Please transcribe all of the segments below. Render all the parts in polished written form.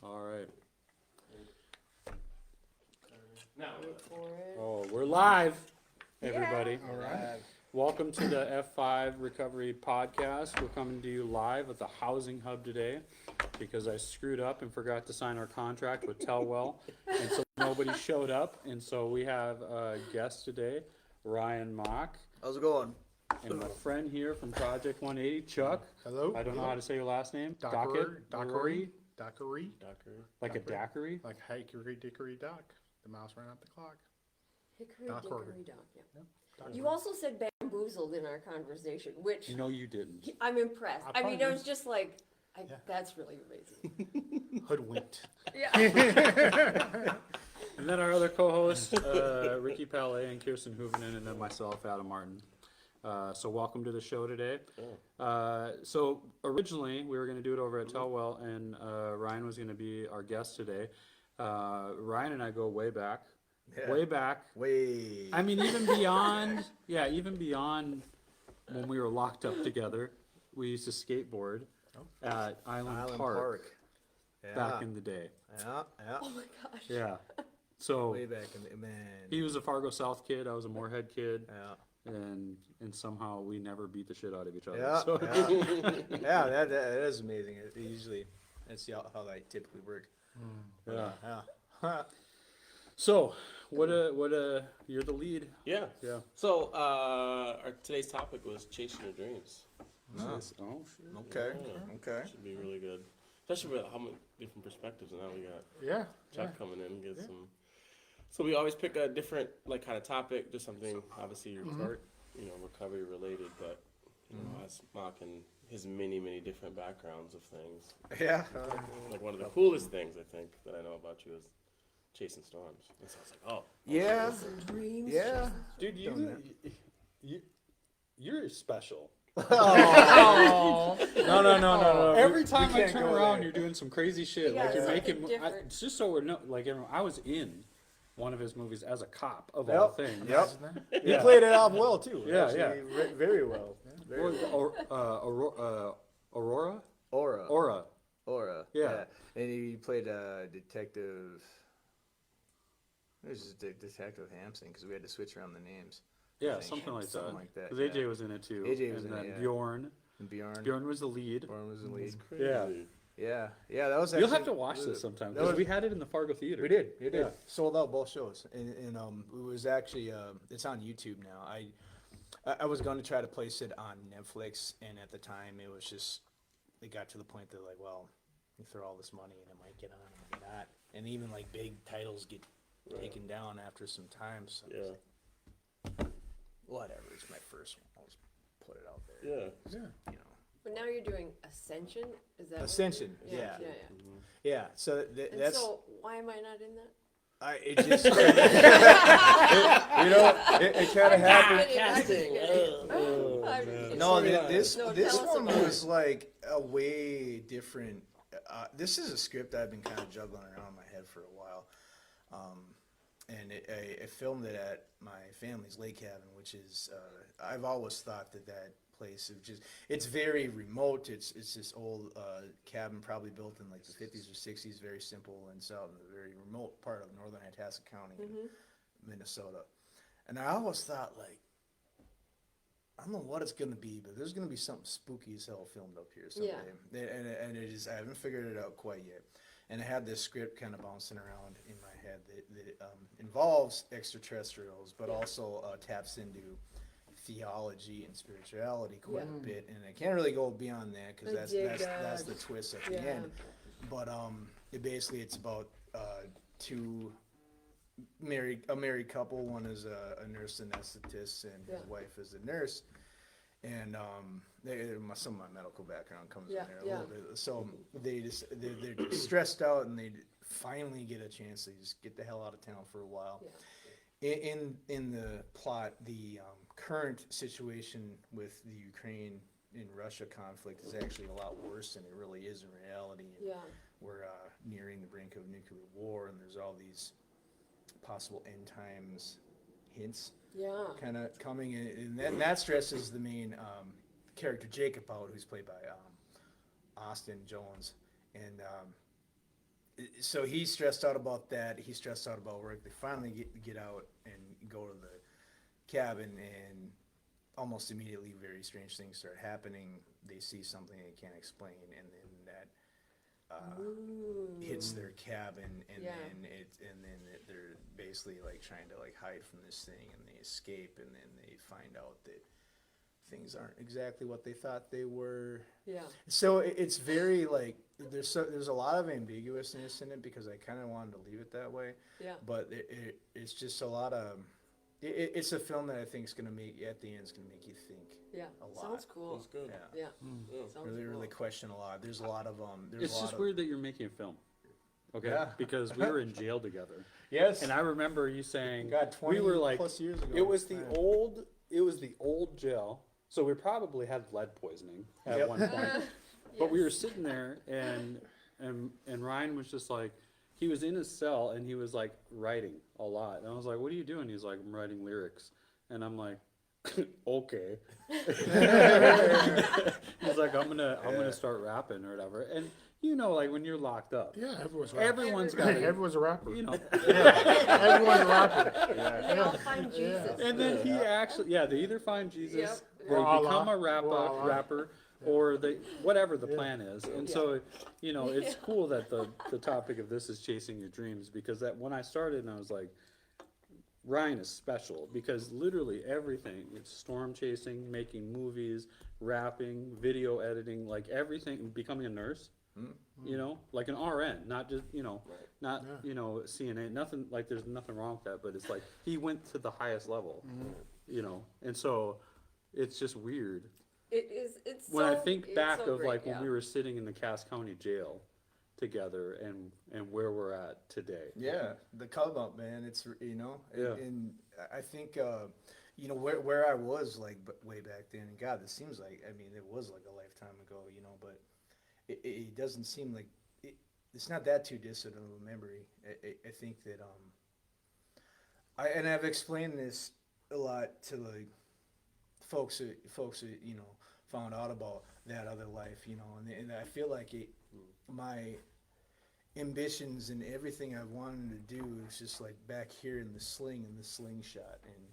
All right. Now, Oh, we're live, everybody. All right. Welcome to the F5 Recovery Podcast. We're coming to you live at the Housing Hub today because I screwed up and forgot to sign our contract with Telwell, and so nobody showed up. And so we have a guest today, Ryan Mauk, How's it going? and my friend here from Project 180, Chuck. Hello. I don't know how to say your last name. Dockery. Like a daiquiri. Like hickory dickory dock. The mouse ran out the clock. Hickory Dockery. dickory dock, yeah. Dockery. You also said bamboozled in our conversation, which No, you didn't. I'm impressed. I mean, I was just like, Yeah. that's really amazing. Hoodwinked. Yeah. And then our other co-hosts, Ricky Palais and Kirsten Huovinen, and then myself, Adam Martin. So welcome to the show today. So originally we were going to do it over at Telwell, and Ryan was going to be our guest today. Ryan and I go way back. Yeah. Way back. Way. I mean, even beyond when we were locked up together. We used to skateboard at Island Park back in the day. Yeah. Oh my gosh. Yeah. So Way back in the man. he was a Fargo South kid. I was a Moorhead kid. Yeah. And somehow we never beat the shit out of each other. Yeah. So- Yeah. That is amazing. That's how they typically work. yeah. Yeah. So what you're the lead. yeah. Yeah. So our today's topic was chasing your dreams. Nice. Oh shit. Okay. Yeah. Okay. Should be really good, especially with how many different perspectives. And now we got Yeah. Chuck coming in, get some. So we always pick a different kind of topic, just something obviously recovery related, but as Mauk and his many different backgrounds of things. Yeah. Like one of the coolest things I think that I know about you is chasing storms. And so I was like, oh. Yeah. Some dreams. Yeah. Dude, you're special. Oh. No. Every We time I can't turn go around, there. you're doing some crazy shit. Yeah, Like you're something making. different. It's just so we're I was in one of his movies as a cop of all things. Yep. You Yeah. played it off well too. Yeah, Actually, very well. Very well. Aurora. Aura. Yeah. And he played Detective. It was just Detective Hampson because we had to switch around the names. Yeah, think. something like that. Something like that, 'Cause yeah. AJ was in it too. AJ was and in then it, yeah. Bjorn. And Bjorn. Bjorn was the lead. Bjorn was the lead. Crazy. Yeah. Yeah. That was. You'll actually, have to watch this sometime that because was- we had it in the Fargo Theater. We did. Yeah. Sold out both shows, and it was actually it's on YouTube now. I was going to try to place it on Netflix, and at the time it got to the point that like, well, you throw all this money and it might get on, it might not, and even like big titles get taken down after some time. So I was Yeah. like, whatever. It's my first one. I'll just put it out there. Yeah. You know. But now you're doing Ascension? Is that what Ascension, you're- yeah. Yeah. So And that's. so why am I not in that? It just, it kind of happened. Casting. I'm kidding. No, Sorry. this No, this tell us one about was like a way different. This is a script I've been kind of juggling around in my head for a while, and I filmed it at my family's lake cabin, which is I've always thought that place is it's very remote. It's this old cabin, probably built in like the 50s or 60s, very simple, and so in a very remote part of northern Itasca County, in Minnesota. And I always thought like, I don't know what it's gonna be, but there's gonna be something spooky as hell filmed up here someday. And it is, I haven't figured it out quite yet. And I had this script kind of bouncing around in my head that involves extraterrestrials, but also taps into theology and spirituality quite a bit. And I can't really go beyond that because that's the twist at the end. But it's about a married couple. One is a nurse anesthetist, and his wife is a nurse. And some of my medical background comes in there a little bit. So they're just stressed out, and they finally get a chance to just get the hell out of town for a while. In the plot, the current situation with the Ukraine and Russia conflict is actually a lot worse than it really is in reality. And we're nearing the brink of nuclear war, and there's all these possible end times hints kind of coming in, and that stresses the main character Jacob out, who's played by Austin Jones, and so he's stressed out about that. He's stressed out about work. They finally get out and go to the cabin, and almost immediately very strange things start happening. They see something they can't explain, and then that hits their cabin, and Yeah. then they're basically like trying to like hide from this thing, and they escape, and then they find out that things aren't exactly what they thought they were. Yeah. So it's very like there's a lot of ambiguousness in it, because I kind of wanted to leave it that way, Yeah. but it's just a lot of. It's a film that I think is gonna make at the end is gonna make you think. Yeah. A lot. Sounds cool. That's good. Yeah, Yeah. Yeah. Sounds really, cool. really question a lot. There's a lot of There's It's a lot just of, weird that you're making a film. Okay, Yeah. because we were in jail together, Yes. and I remember you saying God, 20 we were like plus years ago. It was the Man. old jail, so we probably had lead poisoning at Yep. one point. But we were sitting there, and Ryan was just like, he was in his cell, and he was like writing a lot, and I was like, "What are you doing?" He's like, "I'm writing lyrics," and I'm like, "Okay." He's like, I'm gonna start rapping or whatever, and you know, like when you're locked up, Yeah, everyone's a rapper. everyone's got it. Everyone's a rapper. You know, Everyone's a rapper. They all find Jesus. and then he actually, they either find Jesus, Yep. they Or Allah. become a Or Allah. rapper, or they whatever the plan is. And so, you know, it's cool that the topic of this is chasing your dreams, because that when I started, and I was like, Ryan is special because literally everything, it's storm chasing, making movies, rapping, video editing, like everything, becoming a nurse. You know, like an RN, not just, you know, not, you know, CNA, nothing, like there's nothing wrong with that, but it's like he went to the highest level, you know, and so it's just weird. It is. It's When I so- think it's back so of great, like when yeah. we were sitting in the Cass County jail together and where we're at today. Yeah, the come up, man. It's you know, Yeah. and I think you know where I was like way back then. And God, this seems like I mean it was like a lifetime ago, you know, but it doesn't seem like it's not that too distant of a memory. I think that I've explained this a lot to like folks that you know found out about that other life, you know, and I feel like my ambitions and everything I wanted to do is just like back here in the slingshot, and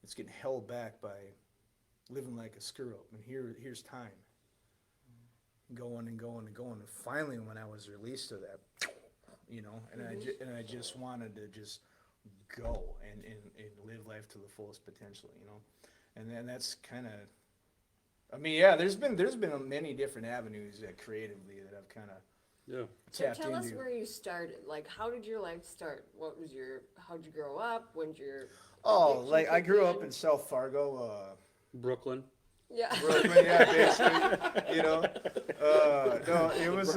it's getting held back by living like a screw up. And here's time going and going and going. And finally, when I was released of that, you know, and I just wanted to just go and live life to the fullest potential, you know, and then that's kind of. I mean, yeah, there's been many different avenues that creatively that I've kind of Yeah. So tapped tell us into. where you started. Like, how did your life start? What was how'd you grow up? When'd your Oh, addiction like I kick grew up in South Fargo, Brooklyn. Yeah. Brooklyn, yeah, basically, you know. No, it was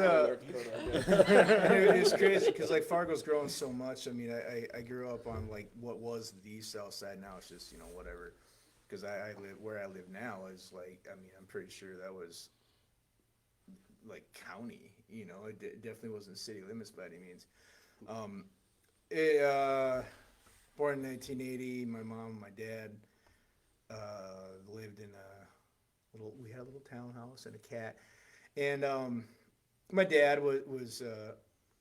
it's crazy because like Fargo's grown so much. I mean, I grew up on like what was the South Side. Now it's just, you know, whatever. Because I live where I live now is like, I mean, I'm pretty sure that was like county. You know, it definitely wasn't city limits by any means. Born in 1980, my mom and my dad lived in we had a little townhouse and a cat. And my dad was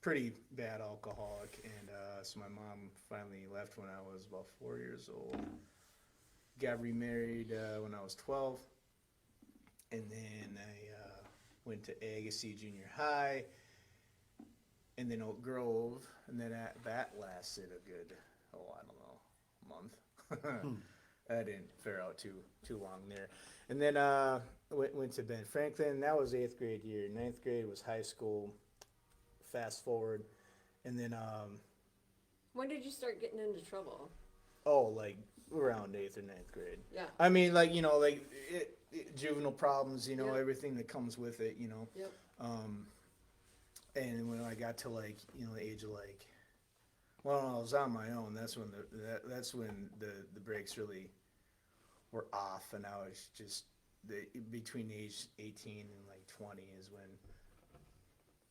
pretty bad alcoholic, and so my mom finally left when I was about 4 years old. Got remarried when I was 12, and then I went to Agassiz Junior High, and then Oak Grove, and then that lasted a good, I don't know, month. I didn't fare out too long there. And then went to Ben Franklin. That was 8th grade year. 9th grade was high school. Fast forward, and then When did you start getting into trouble? like around 8th or 9th grade. Yeah. I mean, like, you know, like juvenile problems, you know, Yeah. everything that comes with it, you know. Yep. And when I got to like, you know, the age of like, well, I was on my own. That's when the brakes really were off, and I was just between age 18 and like 20 is when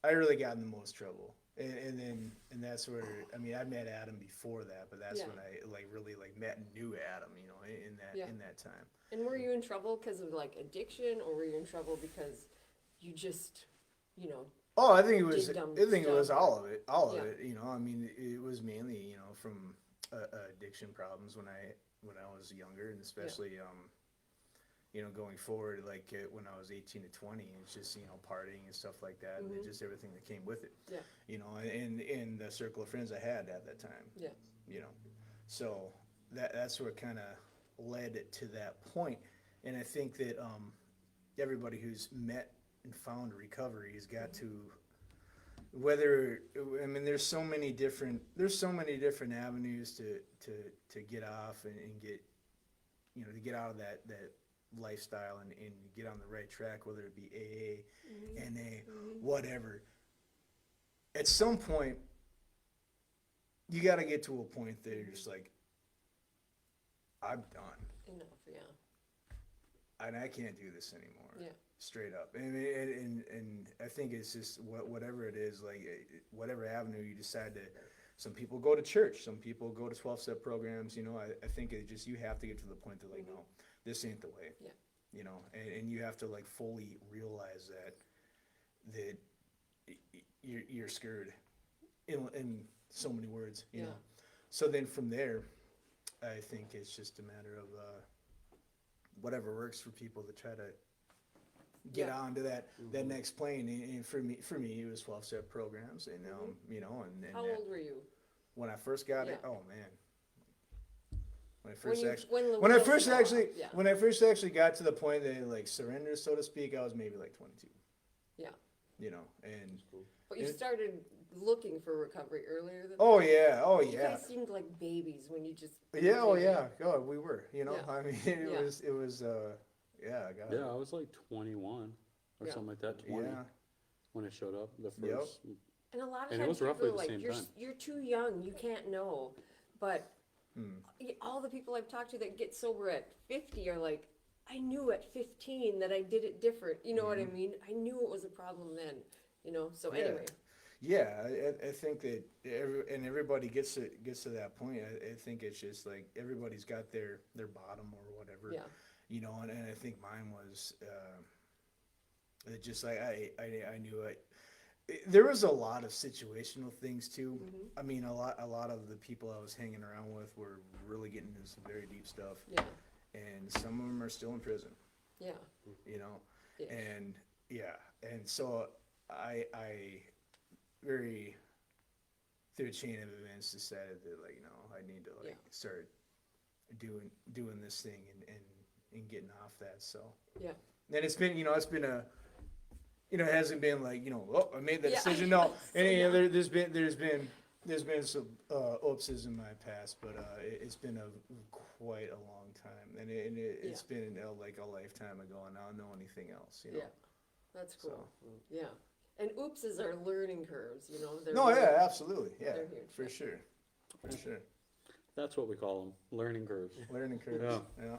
I really got in the most trouble. And that's where, I mean, I met Adam before that, but that's Yeah. when I like really like met and knew Adam, you know, in that time. And were you in trouble because of like addiction, or were you in trouble because you just, you know, Oh, I think it was. Did dumb I think it was stuff. all of it. All of Yeah. it. You know, I mean, it was mainly, you know, from addiction problems when I was younger, and especially, you know, going forward, like when I was 18 to 20, it's just, you know, partying and stuff like that, and just everything that came with it. Yeah. You know, and in the circle of friends I had at that time. Yeah. You know, so that's what kind of led it to that point, and I think that everybody who's met and found recovery has got to, whether, I mean, there's so many different avenues to get off and get, you know, to get out of that lifestyle and get on the right track, whether it be AA, NA, whatever. At some point, you got to get to a point that you're just like, I'm done, Enough, yeah. and I can't do this anymore. Yeah. Straight up, and I think it's just whatever it is, like whatever avenue you decide to. Some people go to church, some people go to 12-step programs. You know, I think it just, you have to get to the point that like, no, this ain't the way. Yeah. You know, and you have to like fully realize that you're scared in so many words. You Yeah. know, so then from there, I think it's just a matter of whatever works for people to try to get Yeah. onto that next plane. And for me, it was 12-step programs, and you know, and How that, old were you? when I first got it, Yeah. oh man, when I When first you- actually, when the when I wheels first fell actually, off, yeah. when I first actually got to the point that like surrender, so to speak, I was maybe like 22. Yeah. You know, and But you It- started looking for recovery earlier than oh that? yeah, You yeah. guys seemed like babies when you just. Yeah, oh became- yeah, God, we were, you know, Yeah. I mean, it Yeah. was, yeah, God. Yeah, I was like 21 or Yeah. something like that, 20 Yeah, when it showed up the Yep. first. And a lot of And it times was people roughly are the like, same you're, time. you're too young, you can't know. But all the people I've talked to that get sober at 50 are like, I knew at 15 that I did it different. You know what I mean? I knew it was a problem then. You know. So Yeah. anyway, yeah, I think that everybody gets to that point. I think it's just like everybody's got their bottom or whatever. yeah, You know, and I think mine was it just like I knew there was a lot of situational things too. I mean, a lot of the people I was hanging around with were really getting into some very deep stuff, yeah, and some of them are still in prison. yeah, You know, yeah. and yeah, and so I very through a chain of events decided that like, you know, I need to like Yeah. start doing this thing and getting off that. So Yeah. and it's been, you know, it hasn't been like, you know, oh, I made that Yeah. decision. No, So, and yeah. there's been some oopses in my past, but it's been quite a long time, and it's been like a lifetime ago, and I don't know anything else. You know? Yeah. That's cool. So. Yeah. And oopses are learning curves. You know. They're No, learning- yeah, absolutely, yeah, They're huge, for yeah. sure, for sure. That's what we call them, learning curves. Learning curves. Yeah. Yeah.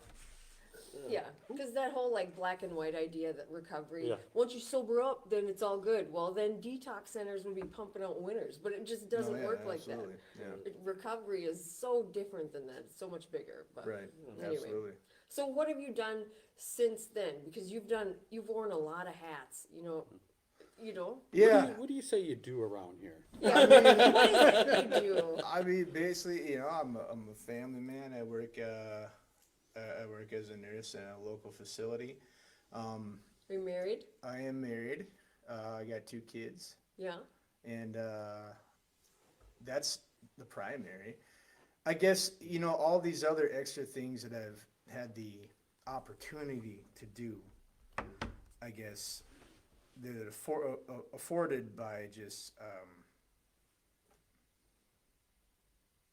Yeah, because that whole like black and white idea that recovery, Yeah. once you sober up, then it's all good. Well, then detox centers would be pumping out winners, but it just doesn't No, yeah, work like absolutely. that. Yeah. Recovery is so different than that. It's so much bigger. But Right. anyway. Absolutely. So what have you done since then? Because you've worn a lot of hats. You know. Yeah. What do you say you do around here? Yeah. What is it you do? I mean, basically, you know, I'm a family man. I work as a nurse in a local facility. Are you married? I am married. I got 2 kids, Yeah. and that's the primary. I guess, you know, all these other extra things that I've had the opportunity to do, I guess, they're afforded by just,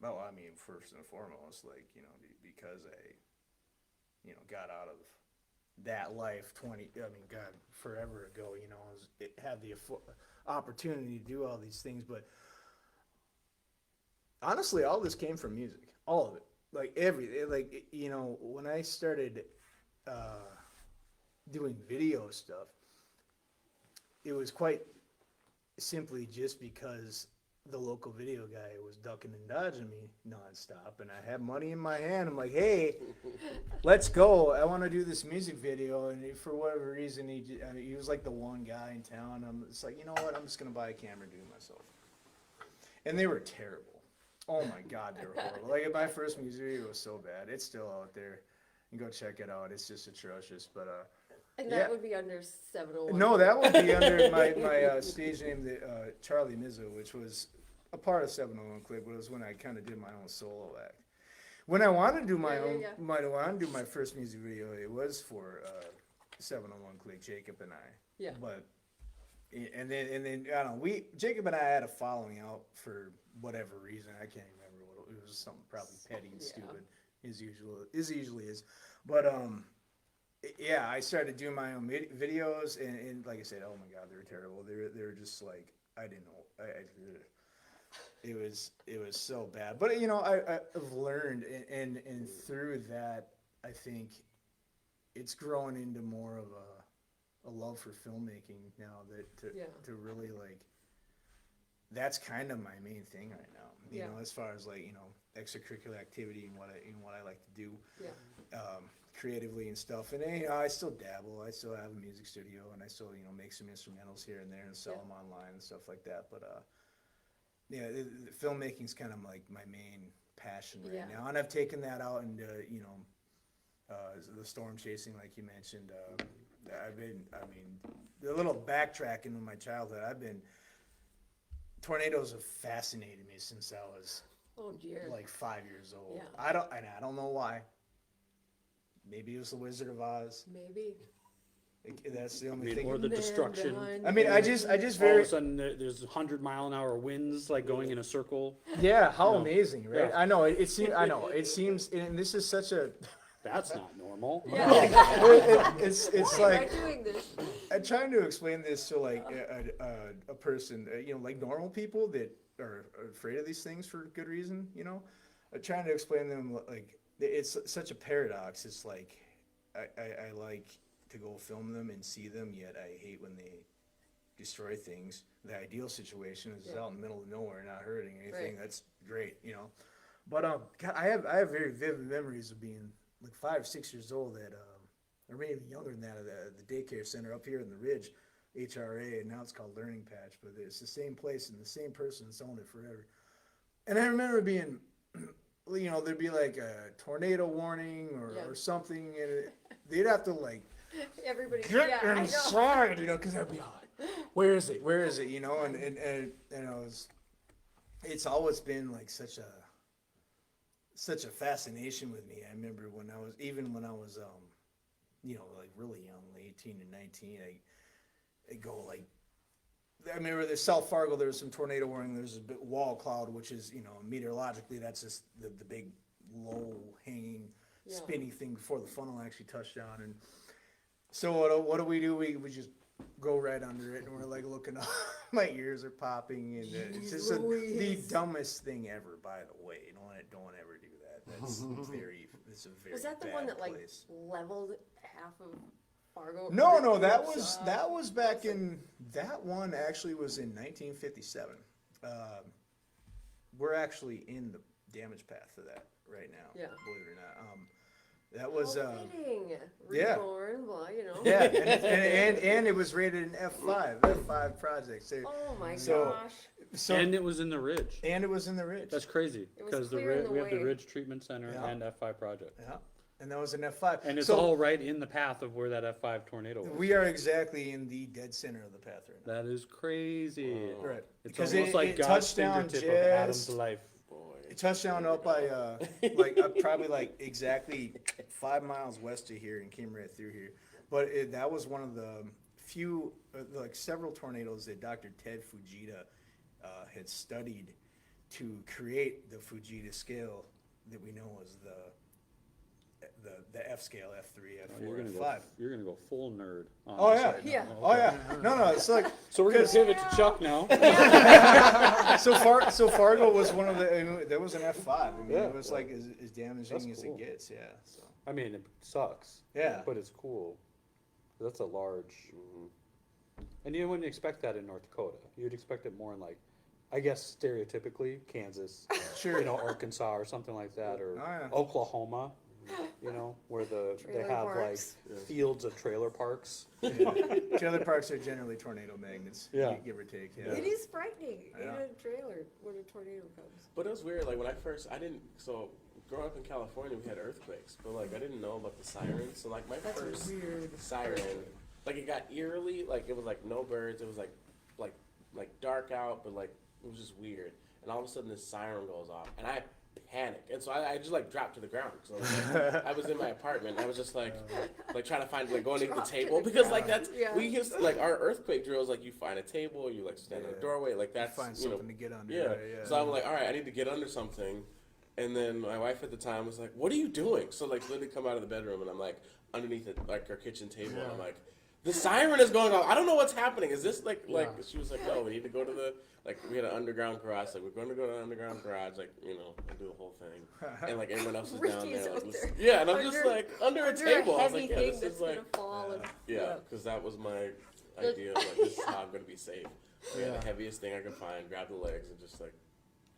well, I mean, first and foremost, like, you know, because I, you know, got out of that life forever ago, you know, had the opportunity to do all these things. But honestly, all this came from music, all of it, like you know, when I started doing video stuff, it was quite simply just because the local video guy was ducking and dodging me nonstop, and I had money in my hand. I'm like, hey, let's go. I want to do this music video. And for whatever reason, he was like the one guy in town. I'm just like, you know what? I'm just going to buy a camera and do it myself. And they were terrible. Oh my God, they were horrible. Like my first music video was so bad. It's still out there. You can go check it out. It's just atrocious. But And that would be under 701. no, that would be under my stage name, Charlie Mizzo, which was a part of 701 Click, but it was when I kind of did my own solo act. When I wanted to do my first music video, it was for 701 Click, Jacob and I. Yeah. But and then I don't know, Jacob and I had a falling out for whatever reason. I can't remember what it was. Something probably petty and stupid, as usually is. But yeah, I started doing my own videos, and like I said, oh my God, they were terrible. They were just like, I didn't know. It was so bad. But you know, I've learned, and through that, I think it's grown into more of a love for filmmaking now. To really like, that's kind of my main thing right now. You know, as far as like, you know, extracurricular activity and what I like to do. Yeah. Creatively and stuff, and you know, I still dabble. I still have a music studio, and I still, you know, make some instrumentals here and there and sell them online and stuff like that. But yeah, filmmaking's kind of like my main passion right now, and I've taken that out into, you know, the storm chasing, like you mentioned. A little backtracking in my childhood. Tornadoes have fascinated me since I was like 5 years old. Yeah. I don't know why. Maybe it was the Wizard of Oz. Maybe. That's the only thing. Or the destruction. I mean, I just All of very. a sudden, there's 100-mile-an-hour winds, like going in a circle. Yeah, how No. amazing, right? Yeah. I know it seems. I know it seems, and this is such a. That's not normal. It's Why like am I doing this? I'm trying to explain this to like a person, you know, like normal people that are afraid of these things for good reason. You know, I'm trying to explain to them like it's such a paradox. It's like I like to go film them and see them, yet I hate when they destroy things. The ideal situation is out in the middle of nowhere, not hurting anything. Right. That's great, you know. But God, I have very vivid memories of being like 5 or 6 years old at or maybe even younger than that, at the daycare center up here in the Ridge, HRA, and now it's called Learning Patch, but it's the same place and the same person that's owned it forever. And I remember being, you know, there'd be like a tornado warning or something, and they'd have to like Everybody. get I know. inside, you know, because I'd be like, where is it, you know, and it's always been like such a fascination with me. I remember when I was you know, like really young, like 18 and 19, I go like, I remember the South Fargo, there was some tornado warning. There's a big wall cloud, which is, you know, meteorologically, that's just the big low hanging spinny thing before the funnel actually touched down. And so what do? We just go right under it, and we're like looking up. My ears are popping, and it's just the dumbest thing ever. By the way, don't ever do that. That's very. It's a very. Was that the bad one that like place. leveled half of Fargo? No, that was back in. That one actually was in 1957. We're actually in the damage path for that right now. Yeah. Believe it or not. That was fitting. yeah. Reborn, blah, you know. yeah, and it was rated an F5 project. Oh my So- gosh. So And it was in the Ridge. and it was in the Ridge. That's crazy It was because clear in we have the way. Ridge Treatment Center Yeah. and F5 project, yeah, and that was an F5. and it's So all right in the path of where that F5 tornado was. we are exactly in the dead center of the path right now. That is crazy. Right. It's Because almost like it God's touched down fingertip of Adam's just life. It touched down up by probably like exactly 5 miles west of here and came right through here. But that was one of the few, like several tornadoes that Dr. Ted Fujita had studied to create the Fujita scale that we know as the F scale, F3, F4, F5. You're gonna go full nerd. On Oh this yeah, right now. Yeah. oh yeah. No, it's like So we're gonna pivot to Chuck now. so Fargo was one of the. I mean, there was an F5. I mean, Yeah. it was like as damaging That's as cool. it gets. Yeah. So. I mean, it sucks. Yeah. But it's cool. That's a large. And you wouldn't expect that in North Dakota. You'd expect it more in like I guess stereotypically Kansas, Sure. you know, Arkansas or something like that, or Oh, yeah. Oklahoma, you know, where they Trailer have parks. like fields of trailer parks. Yeah. Trailer parks are generally tornado magnets. Yeah. Give or take. Yeah. It is frightening in Yeah. a trailer when a tornado comes. But it was weird. Like when I didn't. So growing up in California, we had earthquakes, but like I didn't know about the sirens. So like my That's first weird. siren, like it got eerily. Like it was like no birds. It was like dark out, but like it was just weird. And all of a sudden this siren goes off, and I panic, and so I just like dropped to the ground. So I was in my apartment. I was just like trying to find like going to the Drop to table the because like ground. that's Yeah. we used to, like our earthquake drills. Like you find a table, you like stand in Yeah. a doorway, like that's Find you know, something to get under. yeah. Right? Yeah. So I'm like, all right, I need to get under something. And then my wife at the time was like, "What are you doing?" So like, literally come out of the bedroom, and I'm like underneath it, like our kitchen table, and I'm like, "The siren is going off. I don't know what's happening. Is this like?" She was like, "No, we need to go to the we had an underground garage. Like we're going to go to an underground garage, like and do the whole thing." And like everyone else was down Ricky's there, out like, there. yeah. And I'm just Under- like under a Under table. a I was heavy like, "Yeah, thing this that's is like." gonna fall. And, Yeah, because that was my idea of like, this is how I'm going to be safe. Yeah. The heaviest thing I could find, grab the legs, and just like,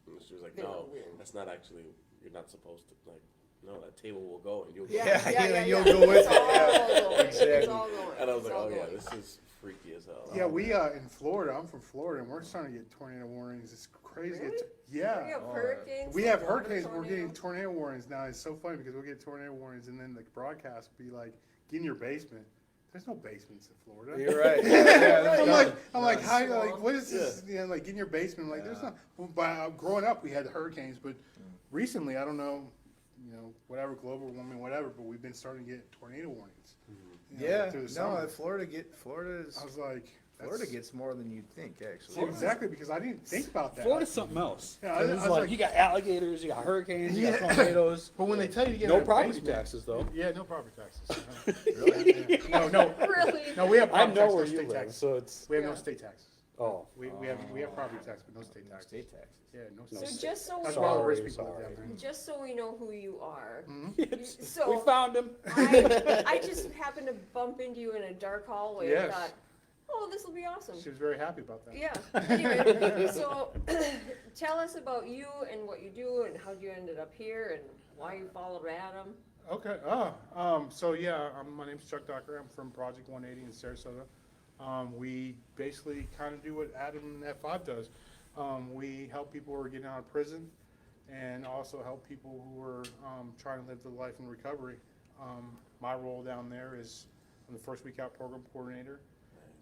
and she was like, They no, were weird. that's not actually, you're not supposed to, like, no, that table will go and you'll Yeah, you'll go with It's it, all yeah. going. Exactly. It's all going. And I was It's like, all oh yeah, going. this is freaky as hell. Yeah, we in Florida. I'm from Florida, and we're starting to get tornado warnings. It's crazy. Really? Yeah. We have hurricanes. We have water hurricanes. We're getting tornadoes. tornado warnings now. It's so funny because we'll get tornado warnings, and then the broadcast will be like, "Get in your basement." There's no basements in Florida. You're right. Yeah, I'm like, how? Swamp. Like, what is this? Yeah, like, get in your basement. I'm like, there's not. Well, growing up, we had hurricanes, but recently, I don't know, whatever, global warming, whatever. But we've been starting to get tornado warnings. you know, Yeah. through the No, summer. Florida I was like, Florida gets more than you'd think, actually. exactly because I didn't think about that. Florida's something else. Yeah, I 'Cause was it's like, like- you got alligators, you got hurricanes, you got Yeah. tornadoes. But when they tell you to get No in a property basement- taxes though. Yeah, no property taxes. Really? No, Really? no. We have I property know tax, where no you state live, taxes. so it's We have no Yeah. state taxes. oh. We have property tax, but no state taxes. State taxes. Yeah, no No state. So state. just so we That's why all the know, rich people live Sorry. down there. just so we know who you are. We So found him. I just happened to bump into you in a dark hallway and Yes. thought, oh, this will be awesome. She was very happy about that. Yeah. Anyway, so tell us about you and what you do and how you ended up here and why you followed Adam. Okay. So yeah, my name's Chuck Dockery. I'm from Project 180 in Sarasota. We basically kind of do what Adam and F5 does. We help people who are getting out of prison, and also help people who are trying to live the life in recovery. My role down there is I'm the first week out program coordinator.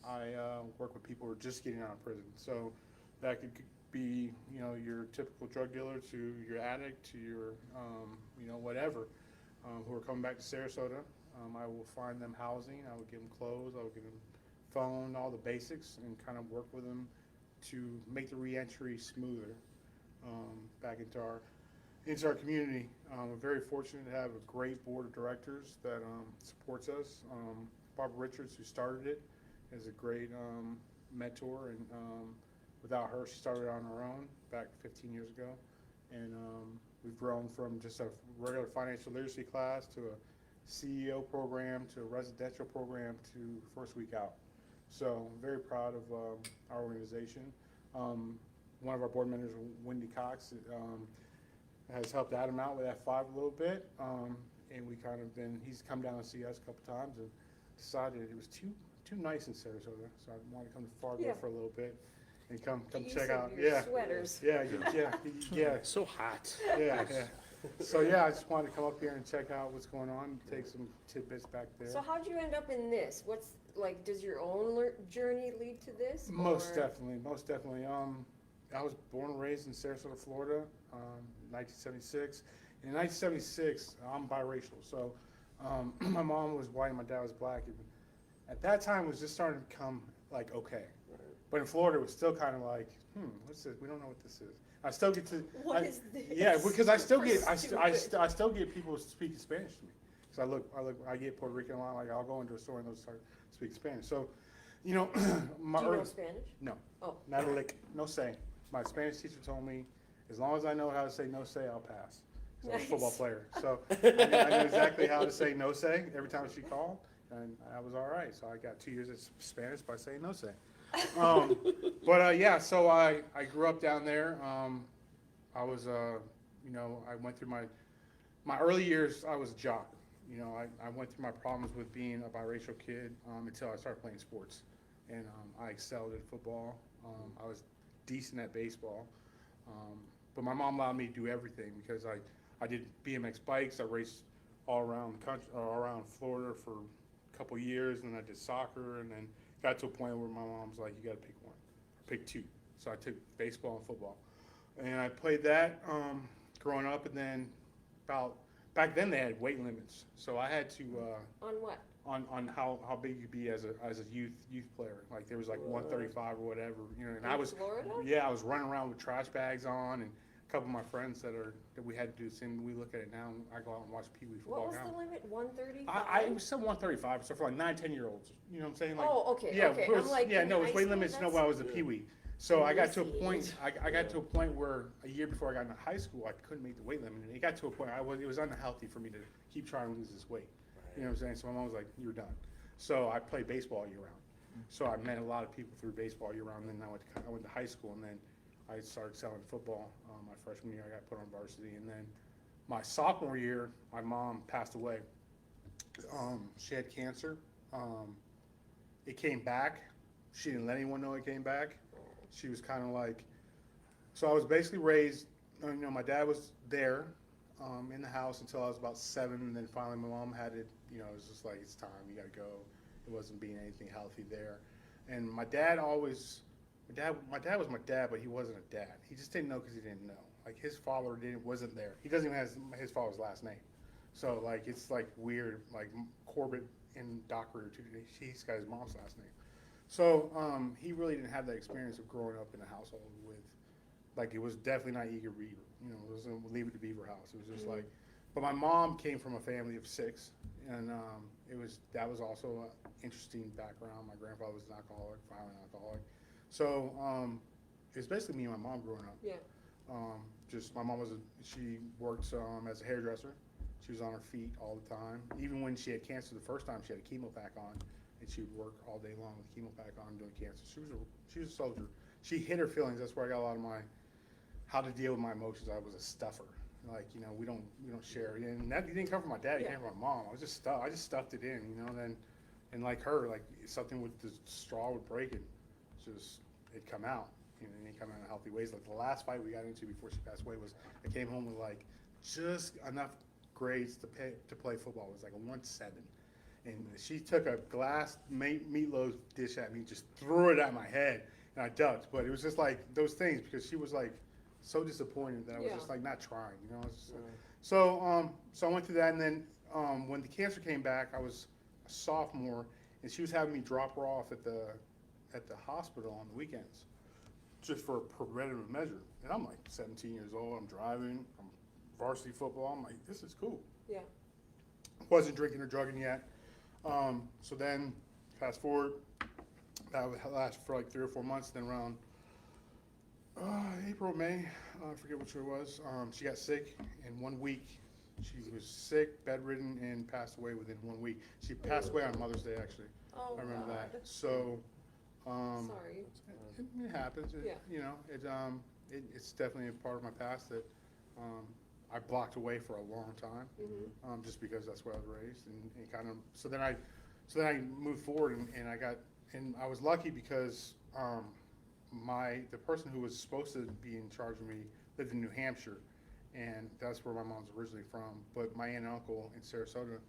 I work with people who are just getting out of prison. So that could be, your typical drug dealer to your addict to your, whatever, who are coming back to Sarasota. I will find them housing. I will give them clothes. I will give them phone, all the basics, and kind of work with them to make the reentry smoother back into our community. We're very fortunate to have a great board of directors that supports us. Barbara Richards, who started it, is a great mentor, and without her, she started on her own back 15 years ago. And we've grown from just a regular financial literacy class to a CEO program to a residential program to First Week Out. So I'm very proud of our organization. One of our board members, Wendy Cox, has helped Adam out with F5 a little bit. And he's come down to see us a couple times and decided it was too nice in Sarasota. So I wanted to come to Fargo Yeah. for a little bit and come You check said out. your Yeah. sweaters. Yeah. So hot. Yeah. So yeah, I just wanted to come up here and check out what's going on, take some tidbits back there. So how'd you end up in this? What's like? Does your own journey lead to this? Most or- definitely. I was born and raised in Sarasota, Florida, 1976. In 1976, I'm biracial, so my mom was white and my dad was black. And at that time, it was just starting to come like okay, but in Florida, it was still kind of like, what's this? We don't know what this is. I still get to. What is this? Yeah, because I still get Stupid. I still get people speaking Spanish to me. So I get Puerto Rican a lot. Like I'll go into a store and they'll start speaking Spanish. So, Do you know early- Spanish? no, Oh. not a lick, no say. My Spanish teacher told me, as long as I know how to say no say, I'll pass. 'Cause I'm a football Nice. player, so I knew exactly how to say no say every time she called, and I was all right. So I got 2 years of Spanish by saying no say. Yeah, so I grew up down there. I was, I went through my early years, I was a jock. I went through my problems with being a biracial kid until I started playing sports. And I excelled at football. I was decent at baseball. But my mom allowed me to do everything because I did BMX bikes. I raced all around Florida for a couple years, and I did soccer, and then got to a point where my mom's like, you got to pick one, or pick two. So I took baseball and football, and I played that growing up, and then back then they had weight limits, so I had to On what? on how big you'd be as a youth player. Like there was like 135 or whatever, and I In was Florida? I was running around with trash bags on, and a couple of my friends that we had to do the same. We look at it now, and I go out and watch Pee Wee football What was now. the limit? 135? I was still 135, so for like 9-10-year-olds, you know what I'm saying? Like, Oh, okay, yeah, okay. it was, I'm like, yeah, in no, it was high weight school, limits. No, that's- while I was a Pee Wee. So I got to a Initiate. point. I got to a point where a year before I got into high school, I couldn't make the weight limit, and it got to a point it was unhealthy for me to keep trying to lose this weight. You know what I'm saying? So my mom was like, "You're done." So I played baseball year round. So I met a lot of people through baseball year round. And then I went to high school, and then I started selling football. My freshman year, I got put on varsity, and then my sophomore year, my mom passed away. She had cancer. It came back. She didn't let anyone know it came back. She was kind of like, so I was basically raised, my dad was there in the house until I was about 7, and then finally my mom had it, it was just like, it's time, you gotta go. It wasn't being anything healthy there. And my dad was my dad, but he wasn't a dad. He just didn't know because he didn't know. Like his father wasn't there. He doesn't even have his father's last name. So like, it's like weird, like Corbett and Dockery, he's got his mom's last name. So he really didn't have that experience of growing up in a household with, like, it was definitely not Eager Beaver. It wasn't Leave It to Beaver house. It was just like, but my mom came from a family of 6, and that was also an interesting background. My grandfather was an alcoholic, violent alcoholic. So it's basically me and my mom growing up. Yeah. Just my mom she worked as a hairdresser. She was on her feet all the time. Even when she had cancer the first time, she had a chemo pack on. And she would work all day long with chemo pack on doing cancer. She was a soldier. She hid her feelings. That's where I got a lot of how to deal with my emotions. I was a stuffer. Like, we don't share. And that didn't come from my dad. It came from my mom. I just stuffed it in, and like her, like something with the straw would break it. It'd come out, and it'd come out in healthy ways. Like the last fight we got into before she passed away was I came home with like just enough grades to play football. It was like a 1.7. And she took a glass meatloaf dish at me, just threw it at my head, and I ducked. But it was just like those things because she was like so disappointed that I was just like not trying, So I went through that, and then when the cancer came back, I was a sophomore, and she was having me drop her off at the hospital on the weekends, just for a preventative measure. And I'm like 17 years old. I'm driving. I'm varsity football. I'm like, this is cool. Yeah. Wasn't drinking or drugging yet. So then, fast forward, that would last for like 3 or 4 months. Then around April, May, I forget which it was, she got sick in 1 week. She was sick, bedridden, and passed away within 1 week. She passed away on Mother's Day, actually. Oh, I remember that. God. So, Sorry. it happens. It's definitely a part of my past that I blocked away for a long time, just because that's where I was raised, and kind of. So then I moved forward, and I was lucky because the person who was supposed to be in charge of me lived in New Hampshire, and that's where my mom's originally from. But my aunt and uncle in Sarasota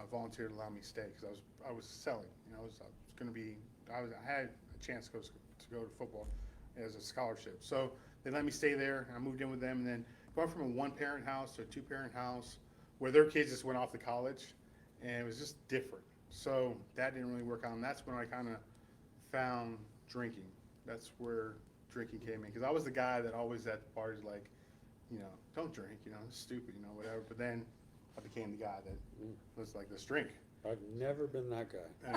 volunteered to allow me to stay because I was selling. I had a chance to go to football as a scholarship. So they let me stay there, and I moved in with them, and then going from a 1-parent house to a 2-parent house where their kids just went off to college, and it was just different. So that didn't really work out, and that's when I kind of found drinking. That's where drinking came in, because I was the guy that always at the parties like, don't drink, it's stupid, whatever. But then I became the guy that was like, let's drink. I've never been that guy. And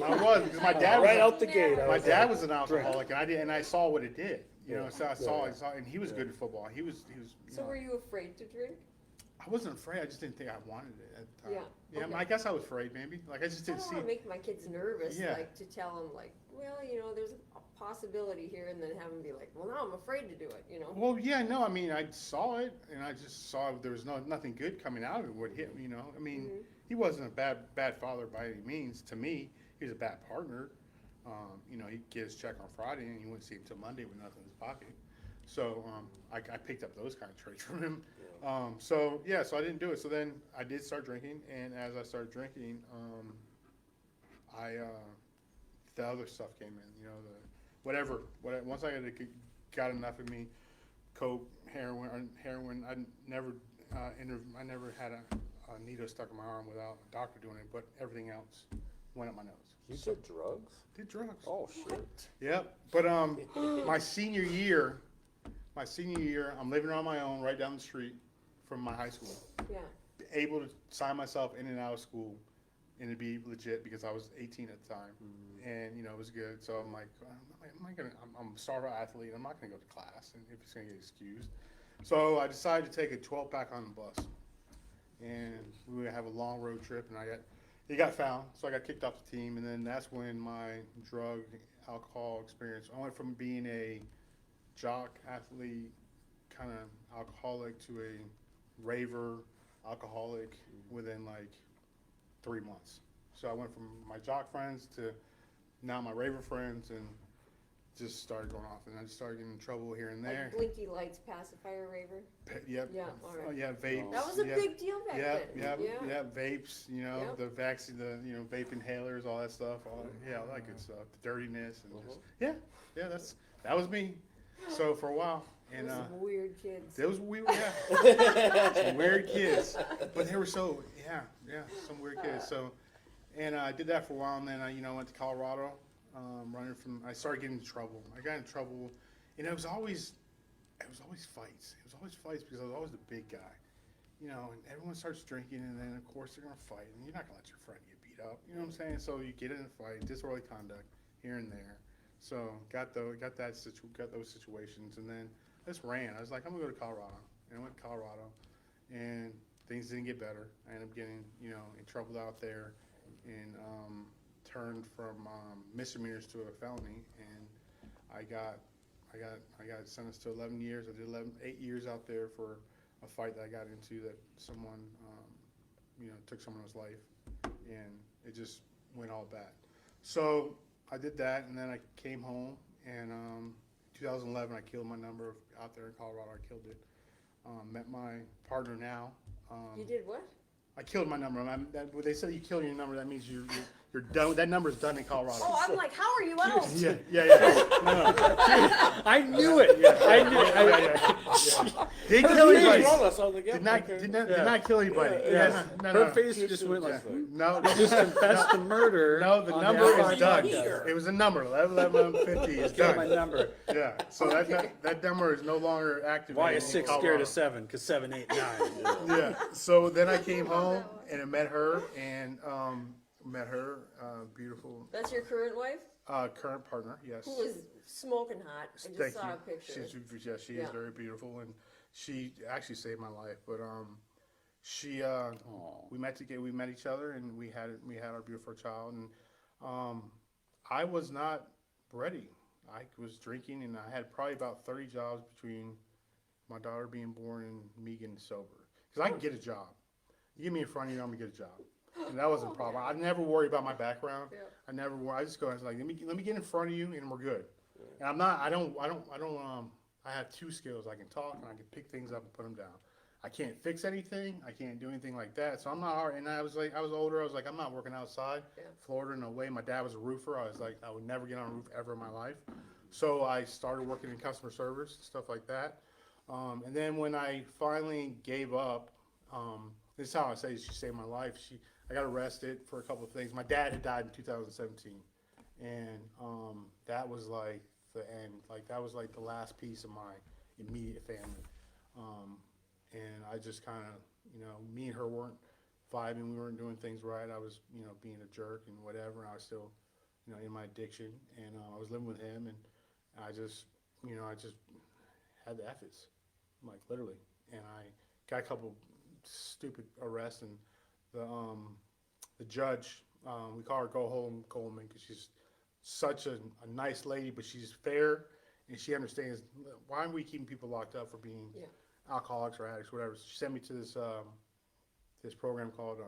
I was, because my dad Right was, out the gate. my dad was an alcoholic, and I saw what it did. So I saw, and he was good at football. He was. So were you afraid to drink? I wasn't afraid. I just didn't think I wanted it at the time. Yeah, okay. I guess I was afraid maybe. Like I just I didn't don't see. want to make my kids nervous, Yeah. like to tell them like, well, there's a possibility here, and then have them be like, well, now I'm afraid to do it. Well, yeah, no, I mean, I saw it, and I just saw there was nothing good coming out of it. What hit, I mean, he wasn't a bad father by any means. To me, he was a bad partner. He'd get his check on Friday, and you wouldn't see him until Monday with nothing in his pocket. So I picked up those kind of traits from him. So I didn't do it. So then I did start drinking, and as I started drinking, the other stuff came in. Whatever. Once I got enough of me, coke, heroin. I never had a needle stuck in my arm without a doctor doing it, but everything else went up my nose. You did drugs? Did drugs. Oh, shit. Yep. But my senior year, I'm living on my own right down the street from my high school. Yeah. Able to sign myself in and out of school and to be legit because I was 18 at the time. And, it was good. So I'm like, I'm a star athlete. I'm not going to go to class if it's going to get excused. So I decided to take a 12-pack on the bus. And we would have a long road trip, and it got found. So I got kicked off the team. And then that's when my drug, alcohol experience, I went from being a jock athlete, kind of alcoholic, to a raver alcoholic within like 3 months. So I went from my jock friends to now my raver friends, and just started going off, and I just started getting in trouble here and there. Like blinky lights, pacifier raver. Yep. Yeah, all right. Oh, yeah, vapes. That was a big deal back then. Yeah, vapes. Yep. The vaccine, vape inhalers, all that stuff. All that good stuff. The dirtiness and just that was me. So for a while, and Some weird kids. there was weird, some weird kids, but they were some weird kids. So, and I did that for a while, and then I went to Colorado, I started getting into trouble. I got in trouble, and it was always fights. It was always fights because I was always the big guy, and everyone starts drinking, and then of course they're gonna fight, and you're not gonna let your friend get beat up. You know what I'm saying? So you get in a fight, disorderly conduct here and there. So got those situations, and then I just ran. I was like, I'm gonna go to Colorado, and I went to Colorado, and things didn't get better. I ended up getting in trouble out there, and turned from misdemeanors to a felony, and I got sentenced to 11 years. I did 8 years out there for a fight that I got into that someone took someone's life, and it just went all bad. So I did that, and then I came home, and 2011 I killed my number out there in Colorado. I killed it. Met my partner now. You did what? I killed my number. When they say you kill your number, that means you're done. That number's done in Colorado. Oh, I'm like, how are you out? Yeah. No. I knew it. I knew it. Didn't kill anybody. I was like, Did not kill anybody. Yeah. No. Her face just went like, No. just confessed to murder. No, the on number outside is done. podcast. It was a number. 1150 is Killed my done. number. Yeah. So that number is no longer active. Why in is 6 Colorado. scared of 7? Because 7, 8, 9. Yeah. So then I came home and I met her, and beautiful That's your current wife? current partner. Yes. Who is smoking hot. I just Thank saw you. a picture. She is Yeah. very beautiful, and she actually saved my life. But we met each other, and we had our beautiful child, and I was not ready. I was drinking, and I had probably about 30 jobs between my daughter being born and me getting sober. Because I can get a job. You get me in front of you, I'm gonna get a job. And that wasn't a problem. I never worry about my background. Yeah. I never worry. I just go, I was like, let me get in front of you, and we're good. And I have two skills. I can talk, and I can pick things up and put them down. I can't fix anything. I can't do anything like that. So I'm not hard. And I was older. I was like, I'm not working outside. Yeah. Florida, no way. My dad was a roofer. I was like, I would never get on a roof ever in my life. So I started working in customer service, stuff like that. And then when I finally gave up, this is how I say she saved my life. I got arrested for a couple of things. My dad had died in 2017. And that was like the end. Like that was like the last piece of my immediate family. And I just kind of, me and her weren't vibing. We weren't doing things right. I was, being a jerk and whatever. And I was still, in my addiction. And I was living with him. And I just had the efforts, like literally. And I got a couple stupid arrests. And the judge, we call her Go Home Coleman because she's such a nice lady, but she's fair and she understands why are we keeping people locked up for being Yeah. alcoholics or addicts, whatever. So she sent me to this program called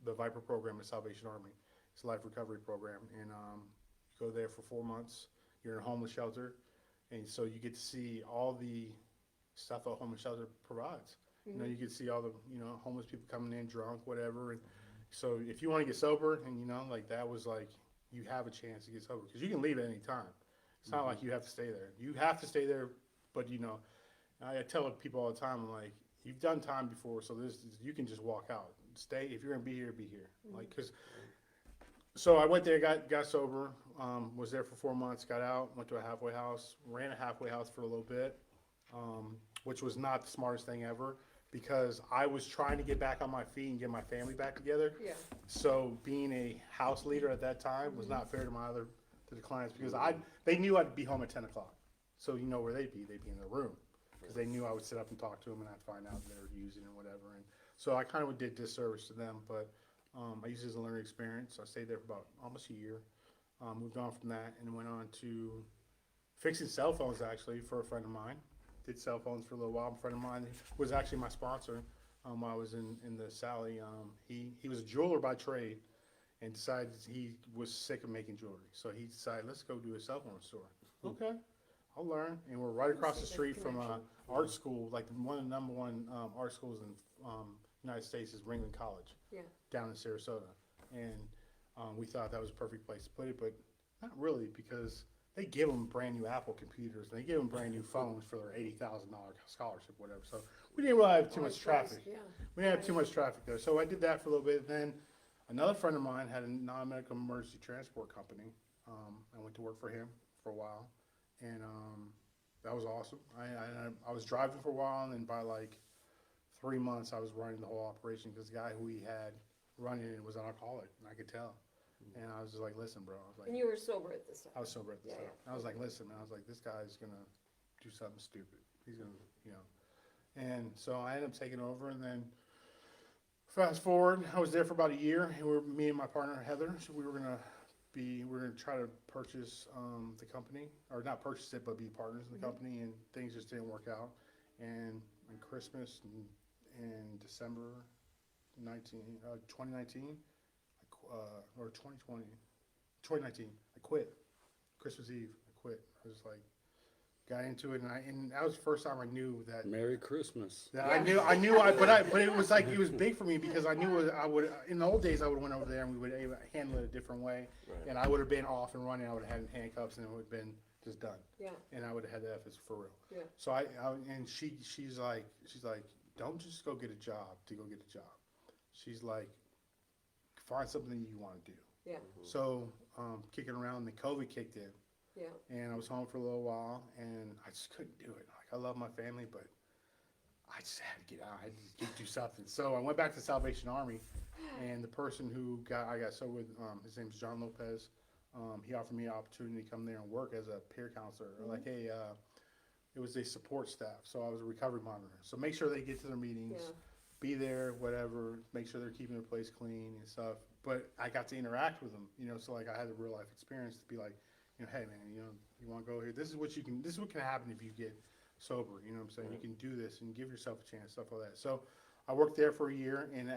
the Viper program at Salvation Army. It's a life recovery program, and you go there for 4 months. You're in a homeless shelter, and so you get to see all the stuff a homeless shelter provides. You know, you get to see all the homeless people coming in drunk, whatever. And so if you want to get sober, and like that was like you have a chance to get sober because you can leave at any time. It's not like you have to stay there. You have to stay there, but I tell people all the time, I'm like, you've done time before, so you can just walk out. Stay if you're gonna be here, be here. So I went there, got sober, was there for 4 months, got out, went to a halfway house, ran a halfway house for a little bit, which was not the smartest thing ever because I was trying to get back on my feet and get my family back together. Yeah. So being a house leader at that time was not fair to the clients because they knew I'd be home at 10 o'clock. So you know where they'd be in their room because they knew I would sit up and talk to them and I'd find out they were using and whatever. And so I kind of did disservice to them, but I used it as a learning experience. I stayed there for about almost a year. Moved on from that and went on to fixing cell phones actually for a friend of mine. Did cell phones for a little while. A friend of mine was actually my sponsor while I was in the Sally. He was a jeweler by trade and decided he was sick of making jewelry. So he decided, let's go do a cell phone store. Okay, I'll learn. And we're right across the street from art school, like one of the number one art schools in United States is Ringling College. Yeah. Down in Sarasota. And we thought that was a perfect place to put it, but not really because they give them brand new Apple computers and they give them brand new phones for their $80,000 scholarship, whatever. So we didn't really have too much traffic. Yeah. We didn't have too much traffic there. So I did that for a little bit. Then another friend of mine had a non-medical emergency transport company. I went to work for him for a while, and that was awesome. I was driving for a while, and then by like 3 months, I was running the whole operation because the guy who we had running it was an alcoholic, and I could tell. And I was just like, listen, bro. I was like, And you were sober at this time. I was sober at the Yeah, time. yeah. I was like, listen, man. I was like, this guy's gonna do something stupid. He's gonna, And so I ended up taking over, and then fast forward, I was there for about a year. And me and my partner Heather. So we were gonna try to purchase the company, or not purchase it, but be partners in the company. And things just didn't work out. And on Christmas in December 2019. Or 2019, I quit. Christmas Eve, I quit. I was like, got into it, and that was the first time I knew that. Merry Christmas. That I knew, but it was like, it was big for me because I knew I would, in the old days, I would have went over there and we would handle it a different way. Right. And I would have been off and running. I would have had handcuffs and it would have been just done. Yeah. And I would have had the F's for real. Yeah. So she's like, don't just go get a job to go get a job. She's like, find something you want to do. Yeah. So, kicking around, the COVID kicked in, Yeah. and I was home for a little while, and I just couldn't do it. Like, I love my family, but I just had to get out. I had to do something. So I went back to Salvation Army, and the person I got sober with, his name's John Lopez. He offered me an opportunity to come there and work as a peer counselor, or like it was a support staff. So I was a recovery monitor. So make sure they get to their meetings. Yeah. Be there, whatever, make sure they're keeping their place clean and stuff. But I got to interact with them, so like I had a real life experience to be like, hey man, you want to go here? This is what can happen if you get sober. You know what I'm saying? You can do this and give yourself a chance, stuff like that. So I worked there for a year, and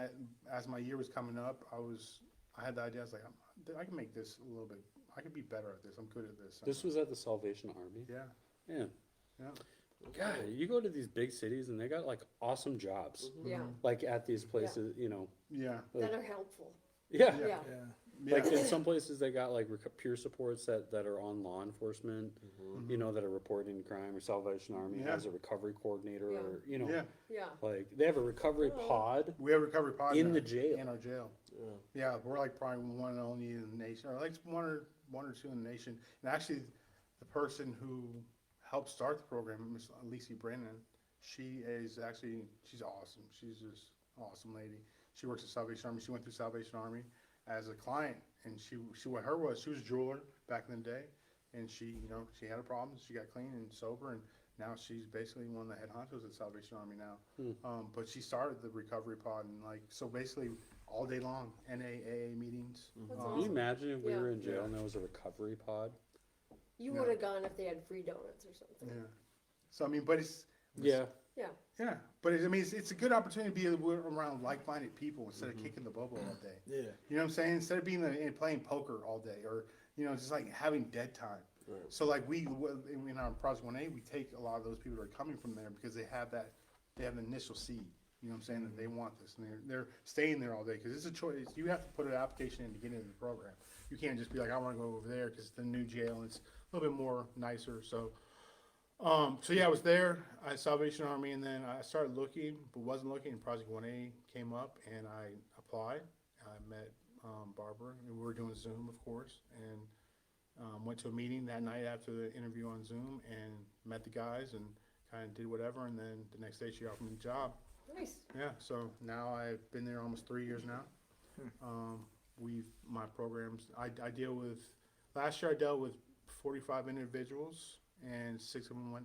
as my year was coming up, I had the idea. I was like, I can make this a little bit. I can be better at this. I'm good at this. This was at the Salvation Army. Yeah. Yeah. Yeah. God, you go to these big cities and they got like awesome jobs, Yeah. like at these places, Yeah. That are helpful. Yeah. Yeah. Like in some places they got like peer supports that are on law enforcement, that are reporting crime, or Salvation Army has a recovery coordinator, Yeah. or Yeah. Yeah. like they have a recovery pod. We have a recovery pod In now, the jail. In our jail. Yeah. Yeah, we're like probably one and only in the nation, or like one or two in the nation. And actually, the person who helped start the program, Miss Lacey Brennan, she's awesome. She's just an awesome lady. She works at Salvation Army. She went through Salvation Army as a client, and she was a jeweler back in the day, and she had a problem. She got clean and sober, and now she's basically one of the head honchos at Salvation Army now. But she started the recovery pod, and so basically all day long, NAA meetings. That's Can you awesome. imagine if we Yeah. were in jail Yeah. and there was a recovery pod? You No. would have gone if they had free donuts or something. Yeah. So I mean, but it's Yeah. Yeah. yeah, but I mean, it's a good opportunity to be around like-minded people instead of kicking the bubble all day. Yeah. You know what I'm saying? Instead of being and playing poker all day, or just like having dead time. Right. So like in our Project 1A, we take a lot of those people that are coming from there because they have an initial seed. You know what I'm saying? That they want this, and they're staying there all day because it's a choice. You have to put an application in to get into the program. You can't just be like, I want to go over there because it's the new jail and it's a little bit more nicer. So yeah, I was there. I had Salvation Army, and then I started looking, but wasn't looking. And Project 1A came up, and I applied. I met Barbara, and we were doing Zoom, of course, and went to a meeting that night after the interview on Zoom, and met the guys, and kind of did whatever. And then the next day, she offered me the job. Nice. Yeah, so now I've been there almost 3 years now. My programs, I deal with, last year I dealt with 45 individuals, and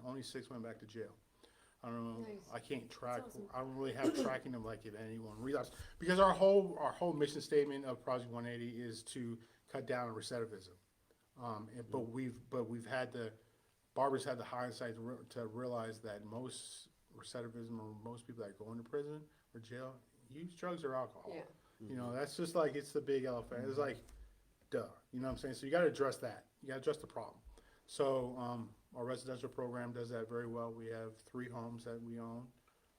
only six went back to jail. I don't know, Nice. I can't track, That's awesome. I don't really have tracking of like if anyone relapsed. Because our whole mission statement of Project 180 is to cut down on recidivism. But we've had Barbara's had the hindsight to realize that most recidivism or most people that go into prison or jail use drugs or alcohol. Yeah. That's just like, it's the big elephant. It's like, duh. You know what I'm saying? So you got to address that. You got to address the problem. So our residential program does that very well. We have 3 homes that we own,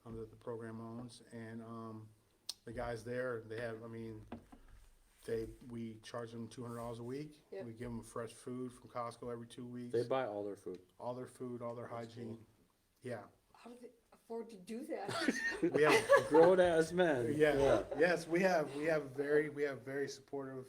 that the program owns, and the guys there, we charge them $200 a week. Yep. We give them fresh food from Costco every 2 weeks. They buy all their food. All their food, all their hygiene. Yeah. How do they afford to do that? We have Grown as men. Yeah. Yes, we have very supportive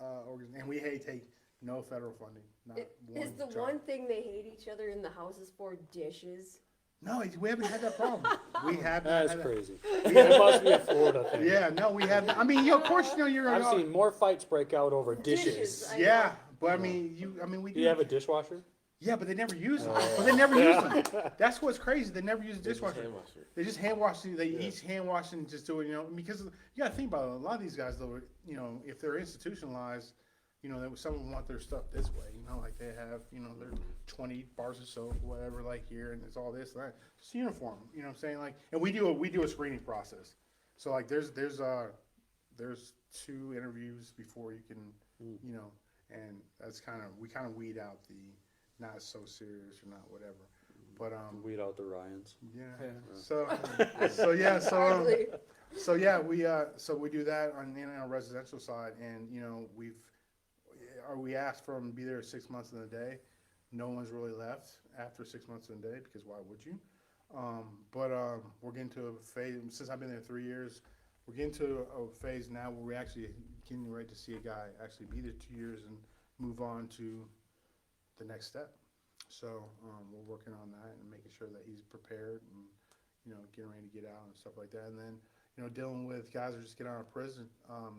and we take no federal funding. Not one Is the job. one thing they hate each other in the house is for dishes? No, we haven't had that problem. We have not That's had that. crazy. It must be a Florida thing. Yeah, no, we have. I mean, of course, you're. I've seen more fights break out over dishes. I Yeah, know. but we Do you have a dishwasher? Yeah, but they never use them. But they never use them. That's what's crazy. They never use a Just dishwasher. hand wash it. They just hand wash. They each hand wash and just do it. Because you got to think about it. A lot of these guys, though, if they're institutionalized, that some of them want their stuff this way. Like they have, their 20 bars of soap, whatever, like here, and it's all this, that. Just uniform. You know what I'm saying? Like, and we do a screening process. So like, there's 2 interviews before you can, and that's we kind of weed out the not so serious or not whatever. But Weed out the Ryans. yeah. Hardly. So we do that on our residential side, and we asked for them to be there 6 months in a day. No one's really left after 6 months in a day because why would you? We're getting to a phase since I've been there 3 years. We're getting to a phase now where we're actually getting ready to see a guy actually be there 2 years and move on to the next step. So we're working on that and making sure that he's prepared and getting ready to get out and stuff like that. And then dealing with guys who just get out of prison,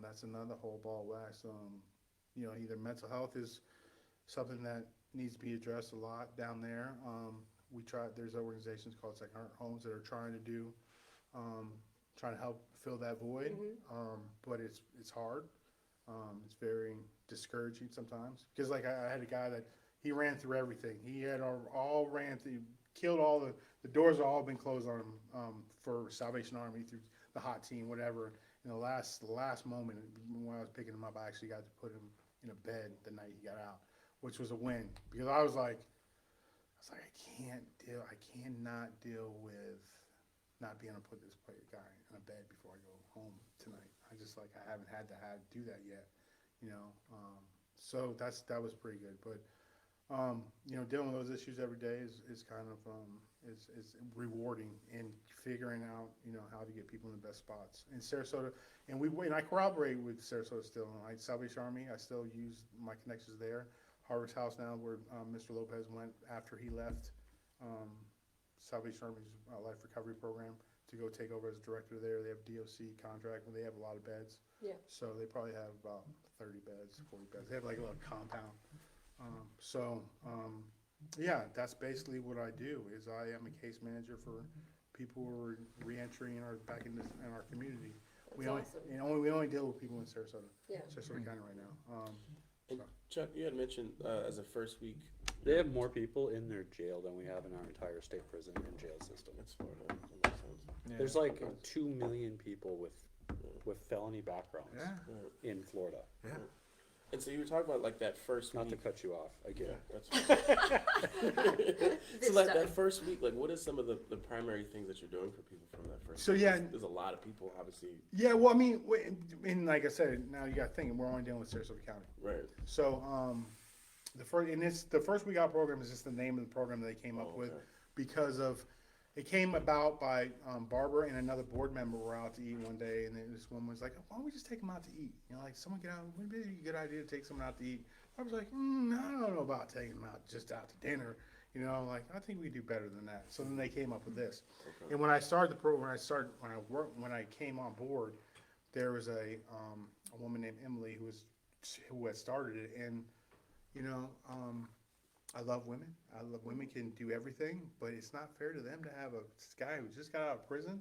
that's another whole ball of wax. Either mental health is something that needs to be addressed a lot down there. There's organizations called Second Heart Homes that are trying to help fill that void. But it's hard. It's very discouraging sometimes because like I had a guy that he ran through everything. He had killed all the doors have all been closed on him for Salvation Army through the hot team, whatever. In the last moment when I was picking him up, I actually got to put him in a bed the night he got out, which was a win because I was like, I cannot deal with not being able to put this guy in a bed before I go home tonight. I haven't had to do that yet, so that was pretty good. But dealing with those issues every day is kind of is rewarding and figuring out how to get people in the best spots in Sarasota. And I corroborate with Sarasota still. Like Salvation Army, I still use my connections there. Harvest House now, where Mr. Lopez went after he left Salvation Army's Life Recovery Program to go take over as director there. They have DOC contract, and they have a lot of beds. Yeah. So they probably have about 30 beds, 40 beds. They have like a little compound. That's basically what I do. Is I am a case manager for people who are reentering back in our community. We That's only, awesome. we only deal with people in Sarasota, Yeah. Sarasota County right now. And Chuck, you had mentioned as a first week. They have more people in their jail than we have in our entire state prison and jail system. That's Florida. That makes sense. Yeah. There's like 2 million people with felony backgrounds Yeah. Right. in Florida. Yeah. And so you were talking about like that first Not to week. cut you off, I get it. This So like time. that first week, like what is some of the primary things that you're doing for people from that first So, week? yeah. There's a lot of people, obviously. Yeah, well, I mean, and like I said, now you got to think, we're only dealing with Sarasota County. Right. So, the first We Got program is just the name of the program that they came up with okay. because of, it came about by Barbara and another board member were out to eat one day, and then this one was like, why don't we just take them out to eat? You know, like someone get out, wouldn't it be a good idea to take someone out to eat? I was like, I don't know about taking them out just out to dinner. You know, like I think we do better than that. So then they came up with this. Okay. And when I started the program, when I came on board, there was a woman named Emily who had started it, and you know, I love women. I love women can do everything, but it's not fair to them to have a guy who just got out of prison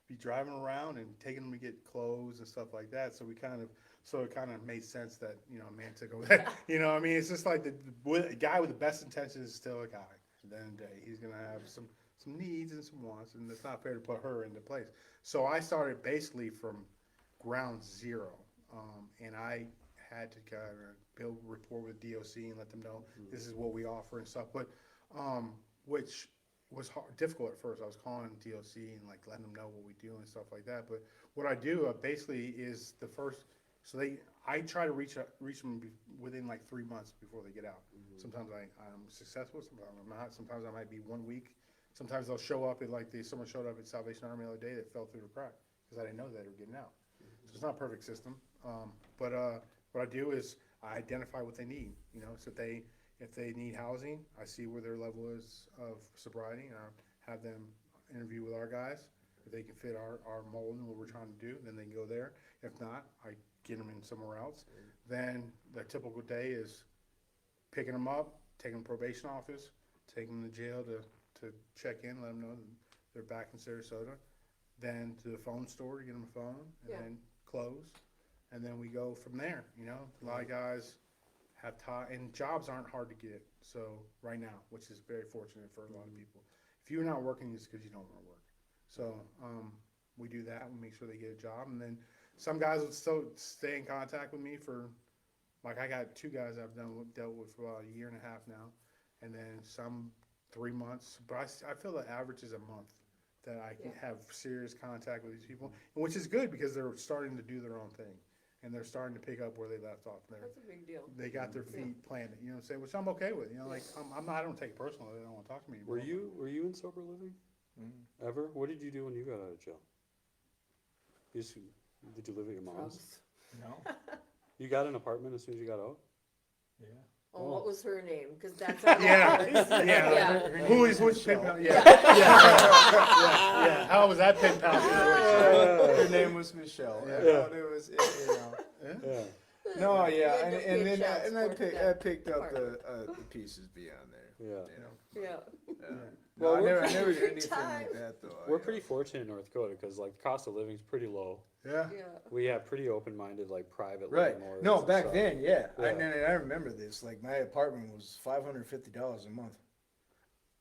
be driving around and taking them to get clothes and stuff like that. So it kind of made sense that, you know, a man took over that. You know, I mean, it's just like the guy with the best intentions is still a guy. At the end of the day, he's gonna have some needs and some wants, and it's not fair to put her into place. So I started basically from ground zero, and I had to kind of build rapport with DOC and let them know this is what we offer and stuff. But which was difficult at first. I was calling DOC and like letting them know what we do and stuff like that. But what I do basically is the first. So I try to reach them within like 3 months before they get out. Sometimes I'm successful. Sometimes I'm not. Sometimes I might be 1 week. Sometimes they'll show up at someone showed up at Salvation Army the other day that fell through the crack because I didn't know that they were getting out. So it's not a perfect system. But what I do is I identify what they need. You know, so if they need housing, I see where their level is of sobriety, and I have them interview with our guys. If they can fit our mold and what we're trying to do, then they can go there. If not, I get them in somewhere else. Then the typical day is picking them up, taking them to probation office, taking them to jail to check in, let them know they're back in Sarasota. Then to the phone store to get them a phone, and Yeah. then close. And then we go from there, you know. A lot of guys have and jobs aren't hard to get. So right now, which is very fortunate for a lot of people. If you're not working, it's because you don't want to work. So we do that. We make sure they get a job, and then some guys would still stay in contact with me for, like I got 2 guys I've dealt with for about 1.5 years now, and then some 3 months. But I feel the average is a month that I can have serious contact with these people, which is good because they're starting to do their own thing. And they're starting to pick up where they left off. That's a big deal. They got their feet planted, you know what I'm saying? Which I'm okay with. You know, like I don't take it personally. They don't want to talk to me anymore. Were you in sober living? Ever? What did you do when you got out of jail? Did you live at your mom's? No. You got an apartment as soon as you got out? Yeah. Oh, what was her name? Because that's our Yeah, yeah. yeah. Her Who name is was which pen Michelle. pal? Yeah. How was that pen pal situation? Her name was Michelle. Yeah. And it was, you know. Yeah. No, You yeah, had to and pay then child and I support picked for that up part. the pieces beyond there. Yeah. You know. Yeah. Yeah. Well, No, we're I never did Good anything time. like that though. We're pretty fortunate in North Dakota because like the cost of living is pretty low. Yeah. Yeah. We have pretty open-minded like private Right. landlords. No, and back stuff. then, yeah. Yeah. I remember this. Like my apartment was $550 a month.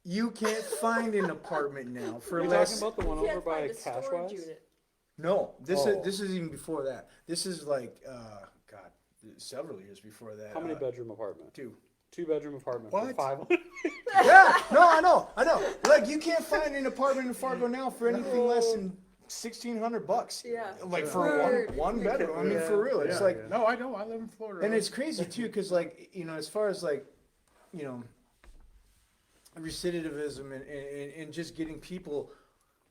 You can't find an apartment now for Are you less. talking about the one You over can't by find a storage Cashwise? unit. No, this Oh. is even before that. This is like God, several years before that. How many bedroom apartment? 2. 2-bedroom apartment for What? 500. Yeah, no, I know. Like you can't find an apartment in Fargo now for anything less than $1,600. Yeah. Like for Word. one bedroom. I mean, Yeah. for real, it's Yeah, like, yeah. No, I know. I live in Florida. and it's crazy too, because like you know, as far as like, you know, recidivism and just getting people,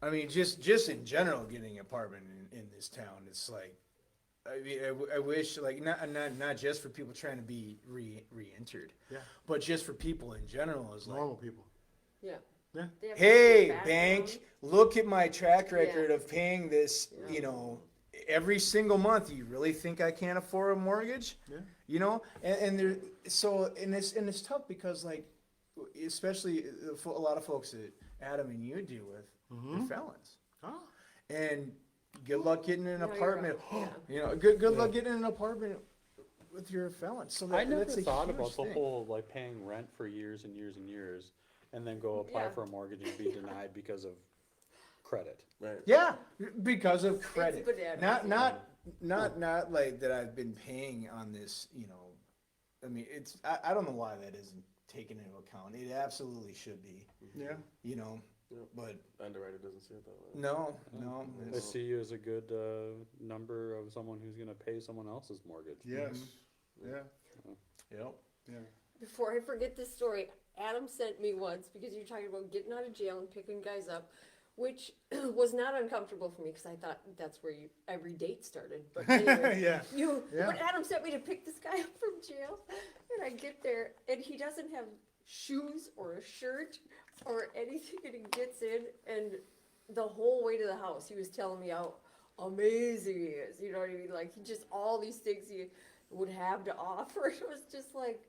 I mean, just in general, getting an apartment in this town, it's like, I mean, I wish like not just for people trying to be re-entered, Yeah. but just for people in general is like, normal people. Yeah. Yeah. They have hey, a background. bank, look at my track record Yeah. of paying this, Yeah. you know, every single month. You really think I can't afford a mortgage? Yeah. You know, and it's tough because like, especially a lot of folks that Adam and you deal with, they're felons, Oh. and good luck getting an Now you're apartment. out, yeah. You know, good luck getting an apartment with your felon. So I never that's a thought huge about the thing. whole like paying rent for years and years and years, and then go apply Yeah. for a mortgage and be denied because of credit. Right. Yeah, because of credit. bananas, Not like that I've been paying on this, you know, I mean, I don't know why that isn't taken into account. It absolutely should be, Yeah. you know, Yep. but Underwriter doesn't see it that way. no. I it's- see you as a good number of someone who's going to pay someone else's mortgage. Yes. Yeah. Yep. Yeah. Before I forget this story, Adam sent me once, because you're talking about getting out of jail and picking guys up, which was not uncomfortable for me, because I thought that's where every date started. But anyway, Yeah. but Adam sent me to pick this guy up from jail, and I get there, and he doesn't have shoes or a shirt or anything, and he gets in, and the whole way to the house, he was telling me how amazing he is. You know what I mean? Like, he just, all these things he would have to offer. It was just like,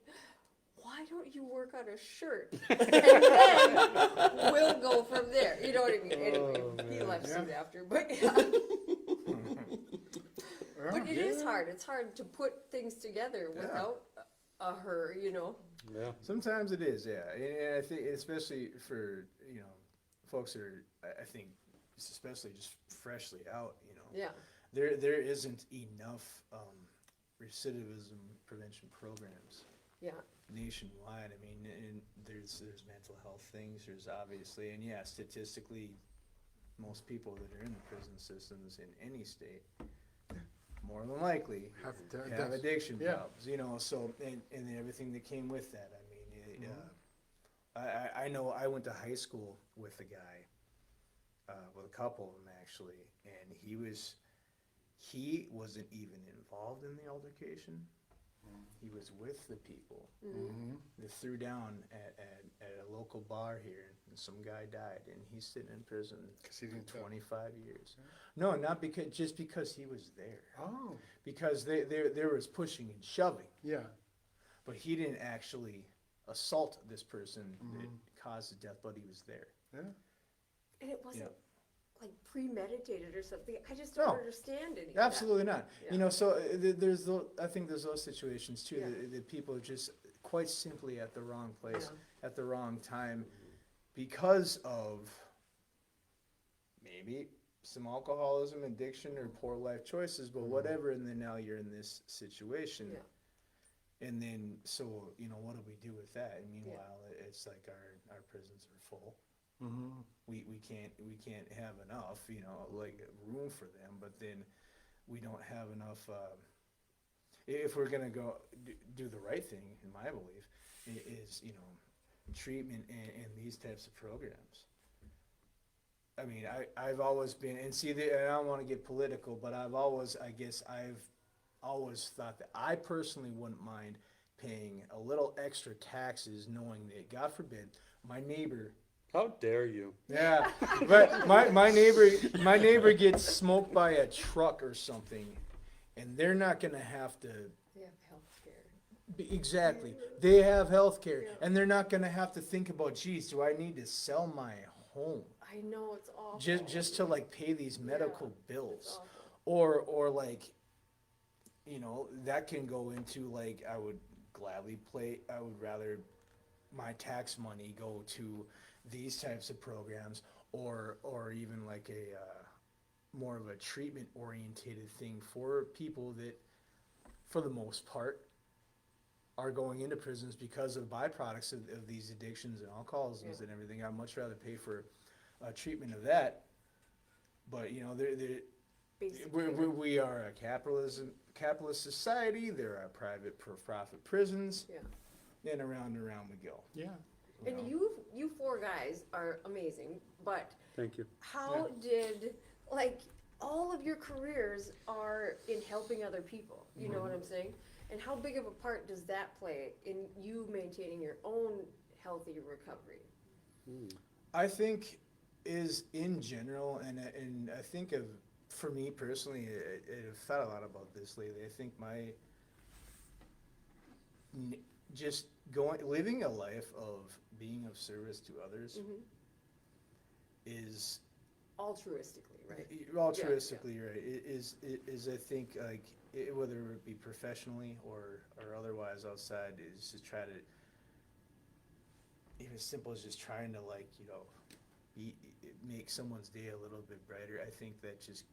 why don't you work on a shirt? And then we'll go from there. You know what I mean? Anyway, he left soon after, but yeah. But it is hard. It's hard to put things together without a her, you know? Yeah. Sometimes it is, yeah. And I think, especially for, you know, folks that are, I think, especially just freshly out, you know. Yeah. There isn't enough recidivism prevention programs Yeah. nationwide. I mean, and there's mental health things. There's obviously, and yeah, statistically, most people that are in the prison systems in any state, more than likely, have addiction yeah. problems. You know, so and then everything that came with that. I mean, I know I went to high school with a guy, with a couple of them actually, and he wasn't even involved in the altercation. He was with the people. Mm-hmm. They threw down at a local bar here, and some guy died, and he's sitting in prison 'Cause he didn't tell. 25 years. No, not just because he was there. Oh. Because there was pushing and shoving, Yeah. but he didn't actually assault this person that Mm-hmm. caused the death, but he was there. Yeah. And it wasn't Yeah. like premeditated or something. I just don't No. understand any of Absolutely not. Yeah. You know, so I think there's those situations too, Yeah. that people are just quite simply at the wrong place Yeah. at the wrong time because of maybe some alcoholism, addiction, or poor life choices, but whatever, and then now you're in this situation. Yeah. And then, so, you know, what do we do with that? And meanwhile, it's like our prisons are full. Mm-hmm. We can't have enough, you know, like room for them, but then we don't have enough, if we're gonna go do the right thing, in my belief, is, you know, treatment and these types of programs. I mean, I've always been, and see, and I don't wanna get political, but I've always thought that I personally wouldn't mind paying a little extra taxes, knowing that, God forbid, my neighbor. How dare you? Yeah, but my neighbor gets smoked by a truck or something, and they're not gonna have to. They have health care. Exactly, they have health care, and they're not gonna have to think about, geez, do I need to sell my home I know, it's awful. just to like pay these medical It's bills, awful. or like, you know, that can go into like, I would rather my tax money go to these types of programs, or even like a more of a treatment orientated thing for people that, for the most part, are going into prisons because of byproducts of these addictions and alcoholisms and everything. I'd much rather pay for treatment of that. But you know, Basic we are a capitalist society. There are private profit prisons, Yeah. and around we go. Yeah. And you four guys are amazing, but Thank you. how did, like, all of your careers are in helping other people, you know what I'm saying? And how big of a part does that play in you maintaining your own healthy recovery? I think is in general, and I think for me personally, I've thought a lot about this lately. I think just living a life of being of service to others is altruistically, right? Altruistically, right? Is I think like whether it be professionally or otherwise outside, is to try to even as simple as just trying to like make someone's day a little bit brighter. I think that just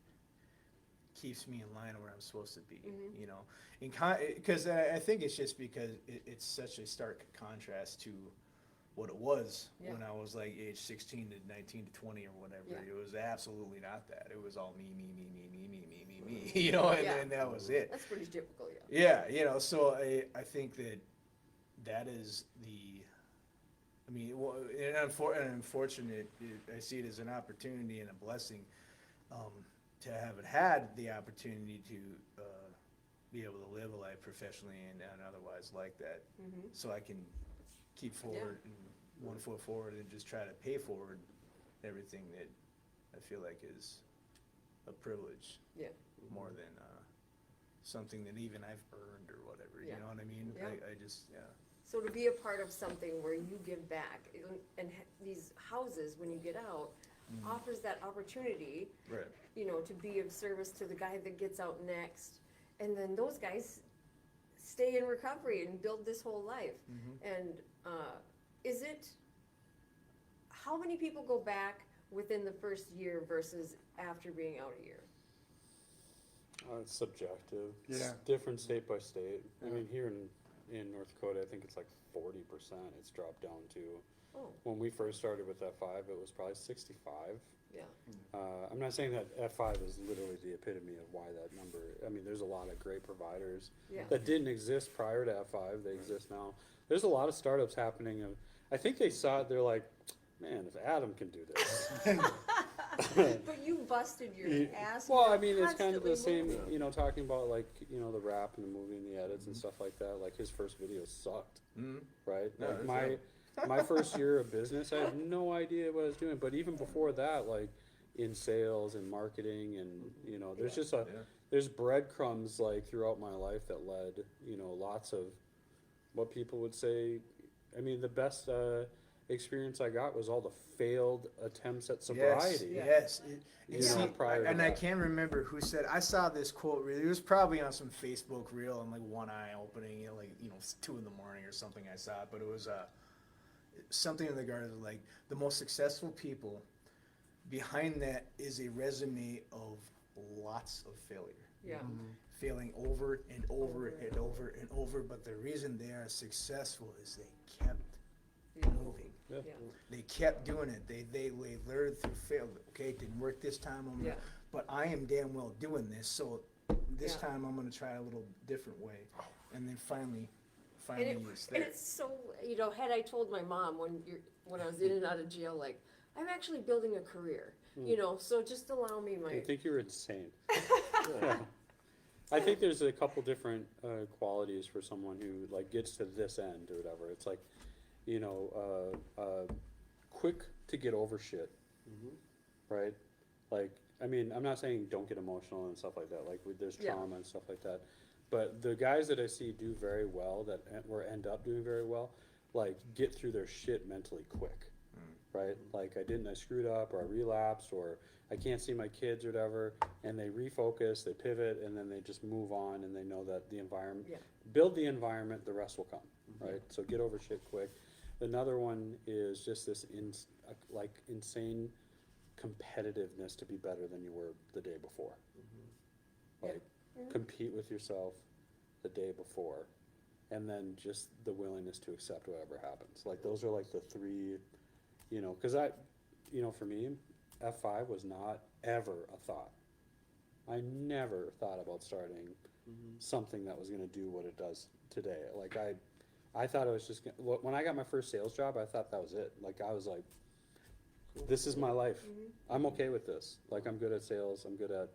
keeps me in line where I'm supposed to be, you know, because I think it's just because it's such a stark contrast to what it was when I was like age 16 to 19 to 20 or whatever. It was absolutely not that. It was all me, you know, and that was it. That's pretty typical, Yeah, you know, so I think that is I mean, unfortunate, I see it as an opportunity and a blessing to have had the opportunity to be able to live a life professionally and otherwise like that. So I can keep forward and 1 foot forward and just try to pay forward everything that I feel like is a privilege. More than something that even I've earned or whatever. You know what I mean? I just So to be a part of something where you give back, and these houses, when you get out, offers that opportunity, Right. you know, to be of service to the guy that gets out next. And then those guys stay in recovery and build this whole life. And how many people go back within the first year versus after being out a year? It's subjective. It's Yeah. different state by state. I mean, here in North Dakota, I think it's like 40%. It's dropped down to. Oh, When we first started with F5, it was probably 65. yeah. I'm not saying that F5 is literally the epitome of why that number. I mean, there's a lot of great providers Yeah. that didn't exist prior to F5. They exist now. There's a lot of startups happening. And I think they saw it. They're like, man, if Adam can do this. But you busted your ass. Well, you're I mean, it's kind of the constantly same, moving. you know, talking about like, you know, the rap and the movie and the edits and stuff like that. Like his first video sucked, right? No, Like that's my first year of business, I had no idea what I was doing. But even before that, like in sales and marketing and, you know, there's just there's breadcrumbs like throughout my life that led, you know, lots of what people would say. I mean, the best experience I got was all the failed attempts at sobriety. Yes. You know, prior to and I that. can't remember who said. I saw this quote. It was probably on some Facebook reel. I'm like one eye opening, you know, like 2 in the morning or something. I saw it, but it was something in the regard of like the most successful people. Behind that is a resume of lots of failure. Yeah. Failing over and over and over and over. But the reason they are successful is they kept moving. Yeah. Yeah. They kept doing it. They learned through fail. Okay, it didn't work this time. But I am damn well doing this. So this time I'm going to try a little different way. And then finally it's there. And it's so, you know, had I told my mom when I was in and out of jail, like, I'm actually building a career, you know, so just allow me I think you're insane. I think there's a couple different qualities for someone who like gets to this end or whatever. It's like, you know, quick to get over shit, right? Like, I mean, I'm not saying don't get emotional and stuff like that. Like, there's trauma and stuff like that. But the guys that I see do very well, that end up doing very well, like get through their shit mentally quick, right? Like I screwed up, or I relapsed, or I can't see my kids or whatever, and they refocus, they pivot, and then they just move on, and they know that the environment, build the environment, the rest will come, right? So get over shit quick. Another one is just this insane competitiveness to be better than you were the day before. Like compete with yourself the day before, and then just the willingness to accept whatever happens. Like those are like the three, you know, because for me, F5 was not ever a thought. I never thought about starting something that was going to do what it does today. Like I thought it was just when I got my first sales job, I thought that was it. Like I was like, this is my life. I'm okay with this. Like I'm good at sales. I'm good at,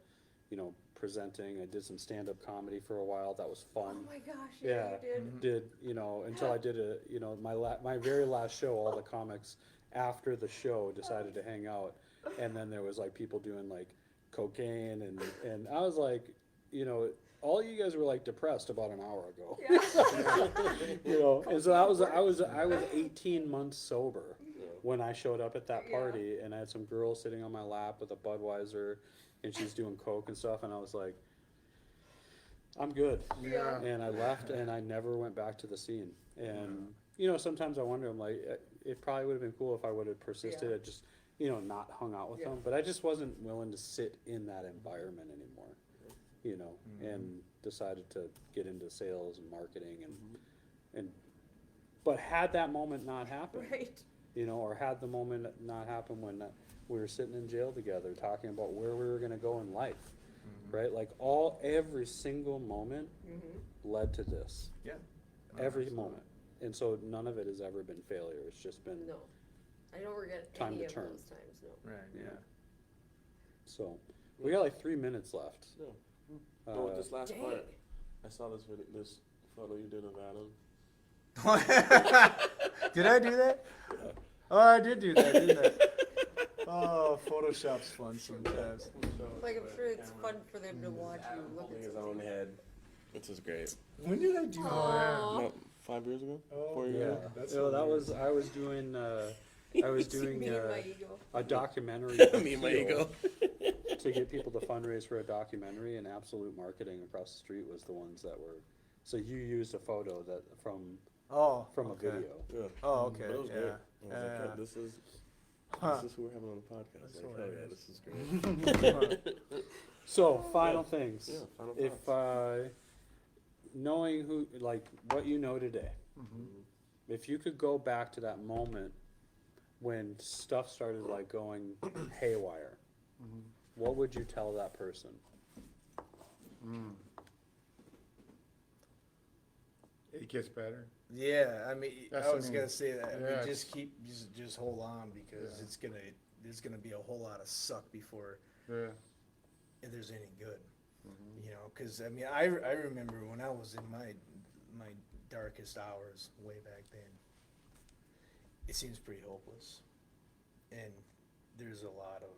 you know, presenting. I did some stand-up comedy for a while. That was fun. Oh my gosh, Yeah, you did. did, you know, until I did my very last show, all the comics after the show decided to hang out, and then there was like people doing like cocaine and I was like, you know, all you guys were like depressed about an hour ago. Yeah. You know, and so I was 18 months sober when I showed up at that Yeah. party and I had some girl sitting on my lap with a Budweiser and she's doing coke and stuff, and I was like, I'm good. Yeah. And I left and I never went back to the scene. And you know, sometimes I wonder, I'm like, it probably would have been cool if I would have persisted Yeah. at just, you know, not hung out with Yeah. them. But I just wasn't willing to sit in that environment anymore, you know, and decided to get into sales and marketing and but had that moment not happened, Right. you know, or had the moment not happen when we were sitting in jail together talking about where we were going to go in life, right? Like every single moment led to this, Yeah. every moment. And so none of it has ever been failure. It's just been, No, I don't regret Time any to of turn. those times, no. Right. Yeah. so we got like 3 minutes left. Yeah. Uh, But with this last Dang. part, I saw this photo you did of Adam. Did I do that? Oh, I did do that, didn't I? Oh, Photoshop's fun sometimes. Like, I'm sure it's fun for them to watch you look Holding at his something. own head. This is great. When did I do that? Aw. No, 5 years ago? Oh, 4 years yeah. ago? That's So that hilarious. was, I was doing Me and my ego. a documentary Me and my appeal ego. to get people to fundraise for a documentary, and Absolute Marketing across the street was the ones that were. So you used a photo that from Oh, a okay. video. Yeah. Oh, okay. But it was Yeah. great. I was like, Yeah. this is Huh. who we're having on the podcast. That's Like, hell yeah, hilarious. this is great. So final things. Yeah, final If thoughts. knowing who, like what you know today, if you could go back to that moment when stuff started like going haywire, what would you tell that person? It gets better. Yeah, I mean, That's I was the gonna main- say that. I yeah, mean, just hold on because Yeah. there's gonna be a whole lot of suck before Yeah. there's any good. You know, because I mean, I remember when I was in my darkest hours way back then. It seems pretty hopeless, and there's a lot of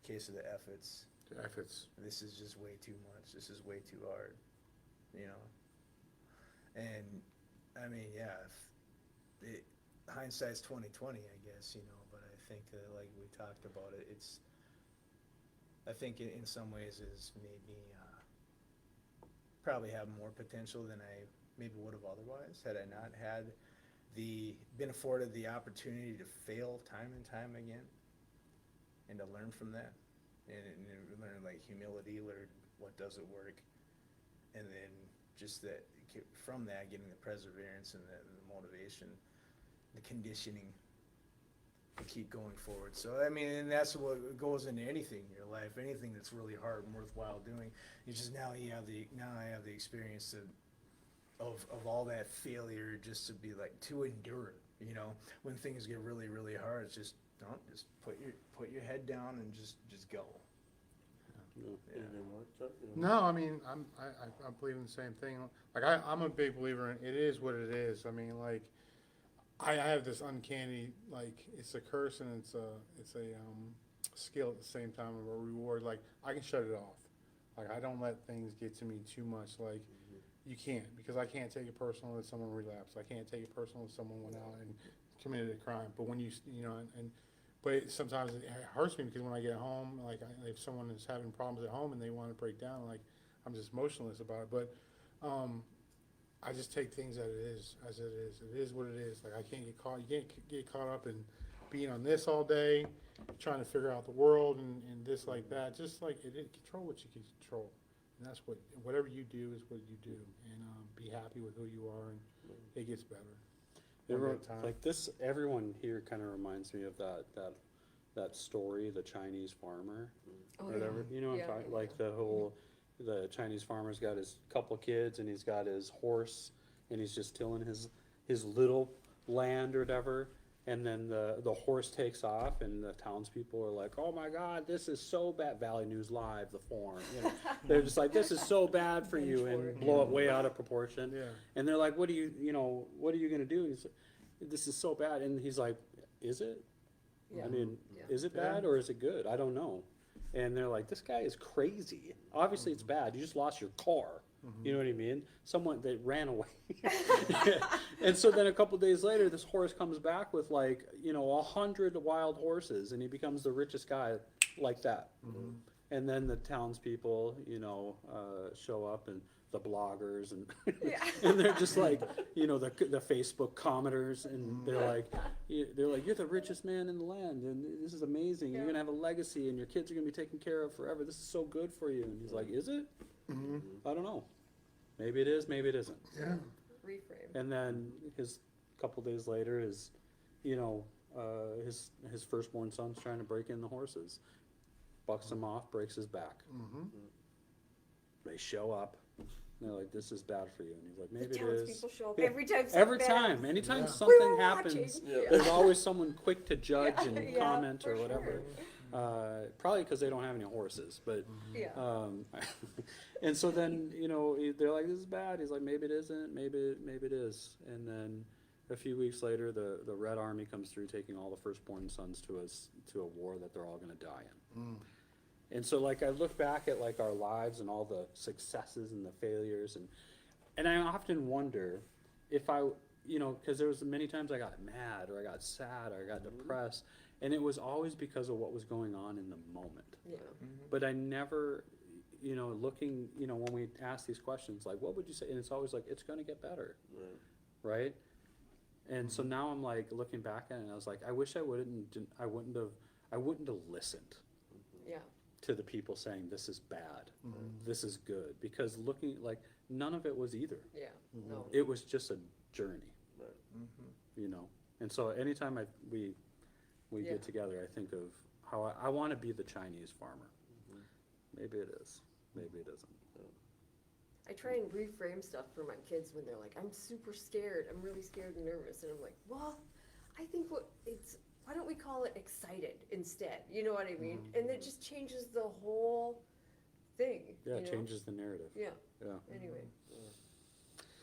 case of the efforts. If it's This is just way too much. This is way too hard, you know. And I mean, yeah, hindsight's 20/20, I guess, you know. But I think that, like we talked about it, I think in some ways it's made me probably have more potential than I maybe would have otherwise had I not had been afforded the opportunity to fail time and time again, and to learn from that, and learn like humility, learn what doesn't work, and then just that from that getting the perseverance and the motivation, the conditioning to keep going forward. So I mean, and that's what goes into anything in your life, anything that's really hard and worthwhile doing. It's just now I have the experience of all that failure, just to be like to endure it. You know, when things get really really hard, it's just don't just put your head down and just go. Anything more, Chuck? You know? no, I mean, I believe in the same thing. Like I'm a big believer in it is what it is. I mean, like I have this uncanny, like it's a curse and it's a skill at the same time, of a reward. Like I can shut it off. Like I don't let things get to me too much. Like you can't, because I can't take it personal if someone relapsed. I can't take it personal if someone went out and committed a crime. But when you know, but sometimes it hurts me because when I get home, like if someone is having problems at home and they want to break down, like I'm just emotionless about it. But I just take things as it is. It is what it is. Like I can't get caught. You can't get caught up in being on this all day, trying to figure out the world and this like that. Just like control what you can control, and that's whatever you do is what you do, and be happy with who you are, and it gets better. One day at a time. Like this, everyone here kind of reminds me of that story, the Chinese farmer, Oh, or yeah. whatever. You know what I'm Yeah, talking? yeah, Like the Chinese farmer's got his couple kids and he's got his horse and he's just tilling his little land or whatever. And then the horse takes off and the townspeople are like, "Oh my God, this is so bad." Valley News Live, the forum. You know, they're just like, "This is so bad for you," and blow it way out of proportion. Yeah. And they're like, what are you gonna do? And he's like, "This is so bad." And he's like, "Is it? Yeah. I mean, Yeah. is it bad or is it good? I don't know." And they're like, "This guy is crazy. Obviously it's bad. You just lost your car. You know what I mean? Someone that ran away. And so then a couple days later, this horse comes back with like, 100 wild horses, and he becomes the richest guy like that. And then the townspeople, show up, and the bloggers, and Yeah. and they're just like, the Facebook commenters, and they're like, you're the richest man in the land, and this is amazing. You're Yeah. gonna have a legacy, and your kids are gonna be taken care of forever. This is so good for you. And he's like, is it? I don't know. Maybe it is. Maybe it isn't. Yeah. Reframe. And then his couple days later, his firstborn son's trying to break in the horses, bucks him off, breaks his back. They show up. And they're like, "This is bad for you," and he's like, The "Maybe it is." townspeople show up Yeah. every time. Every something bad time, anytime Yeah. We something were happens, watching. Yeah. there's always someone quick to judge Yeah, and yeah, comment or for whatever. sure. Probably because they don't have any horses, but Yeah. and so then they're like, "This is bad." He's like, "Maybe it isn't. Maybe it is." And then a few weeks later, the Red Army comes through, taking all the firstborn sons to a war that they're all going to die in. And so like I look back at like our lives and all the successes and the failures, and I often wonder if because there was many times I got mad or I got sad or I got depressed, and it was always because of what was going on in the moment. Yeah. But I never, looking, when we ask these questions, like, what would you say? And it's always like, it's going to get better, right? And so now I'm like looking back at it, and I was like, I wish I wouldn't have listened Yeah. to the people saying this is bad, this is good, because looking like none of it was either. Yeah. No. It was just a journey, Right. And so anytime we Yeah. get together, I think of how I want to be the Chinese farmer. Maybe it is, maybe it isn't. I try and reframe stuff for my kids when they're like, "I'm super scared. I'm really scared and nervous," and I'm like, "Well, I think why don't we call it excited instead?" You know what I mean? And it just changes the whole thing. Yeah, you it know? changes the narrative. Yeah. Yeah. Anyway,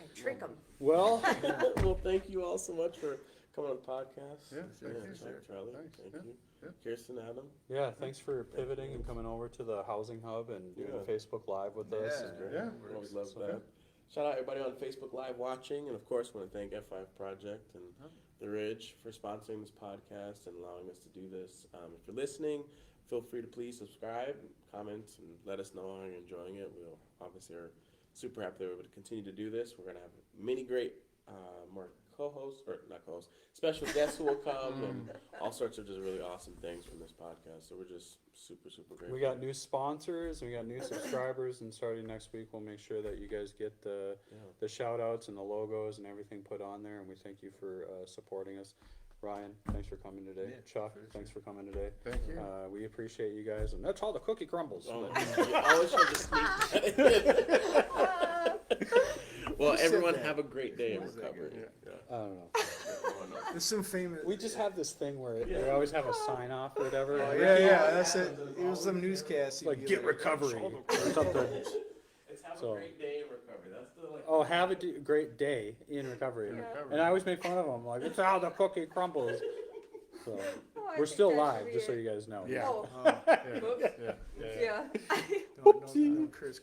I trick them. Well, Well, thank you all so much for coming on the podcast. Yeah, thank you, Thanks, Charlie. Thanks. Thank Yeah, you. yeah. Kirsten, Adam. yeah, thanks for pivoting and coming over to the housing hub and doing Yeah. a Facebook Live with us. Yeah. And- Yeah. We always love So that. good. Shout out everybody on Facebook Live watching, and of course, want to thank F5 Project and The Ridge for sponsoring this podcast and allowing us to do this. If you're listening, feel free to please subscribe, comment, and let us know how you're enjoying it. We'll obviously are super happy that we're able to continue to do this. We're going to have many great more co-hosts, or not co-hosts, special guests who will come, and all sorts of just really awesome things from this podcast. So we're just super, super grateful. We got new sponsors, and we got new subscribers, and starting next week, we'll make sure that you guys get the shout outs and the logos and everything put on there, and we thank you for supporting us. Ryan, thanks for coming today. Yeah, Chuck, thanks for coming today. Thank you. We appreciate you guys, and that's all the cookie crumbles. Oh, you always try to sneak that in. Well, everyone have a great day in recovery. I don't know. There's some famous. We just have this thing where they always have a sign off or whatever. Oh, yeah, that's it. It was some newscast. Like get recovery or something. It's have So- a great day in recovery. That's the like. Oh, have a great day in recovery. And I always make fun of them, like, it's how the cookie crumbles. So, Oh, I we're think still that should live, be just so it. you guys know. Yeah. Oh, Oh, Yeah. whoops. Yeah. Yeah. don't know Chris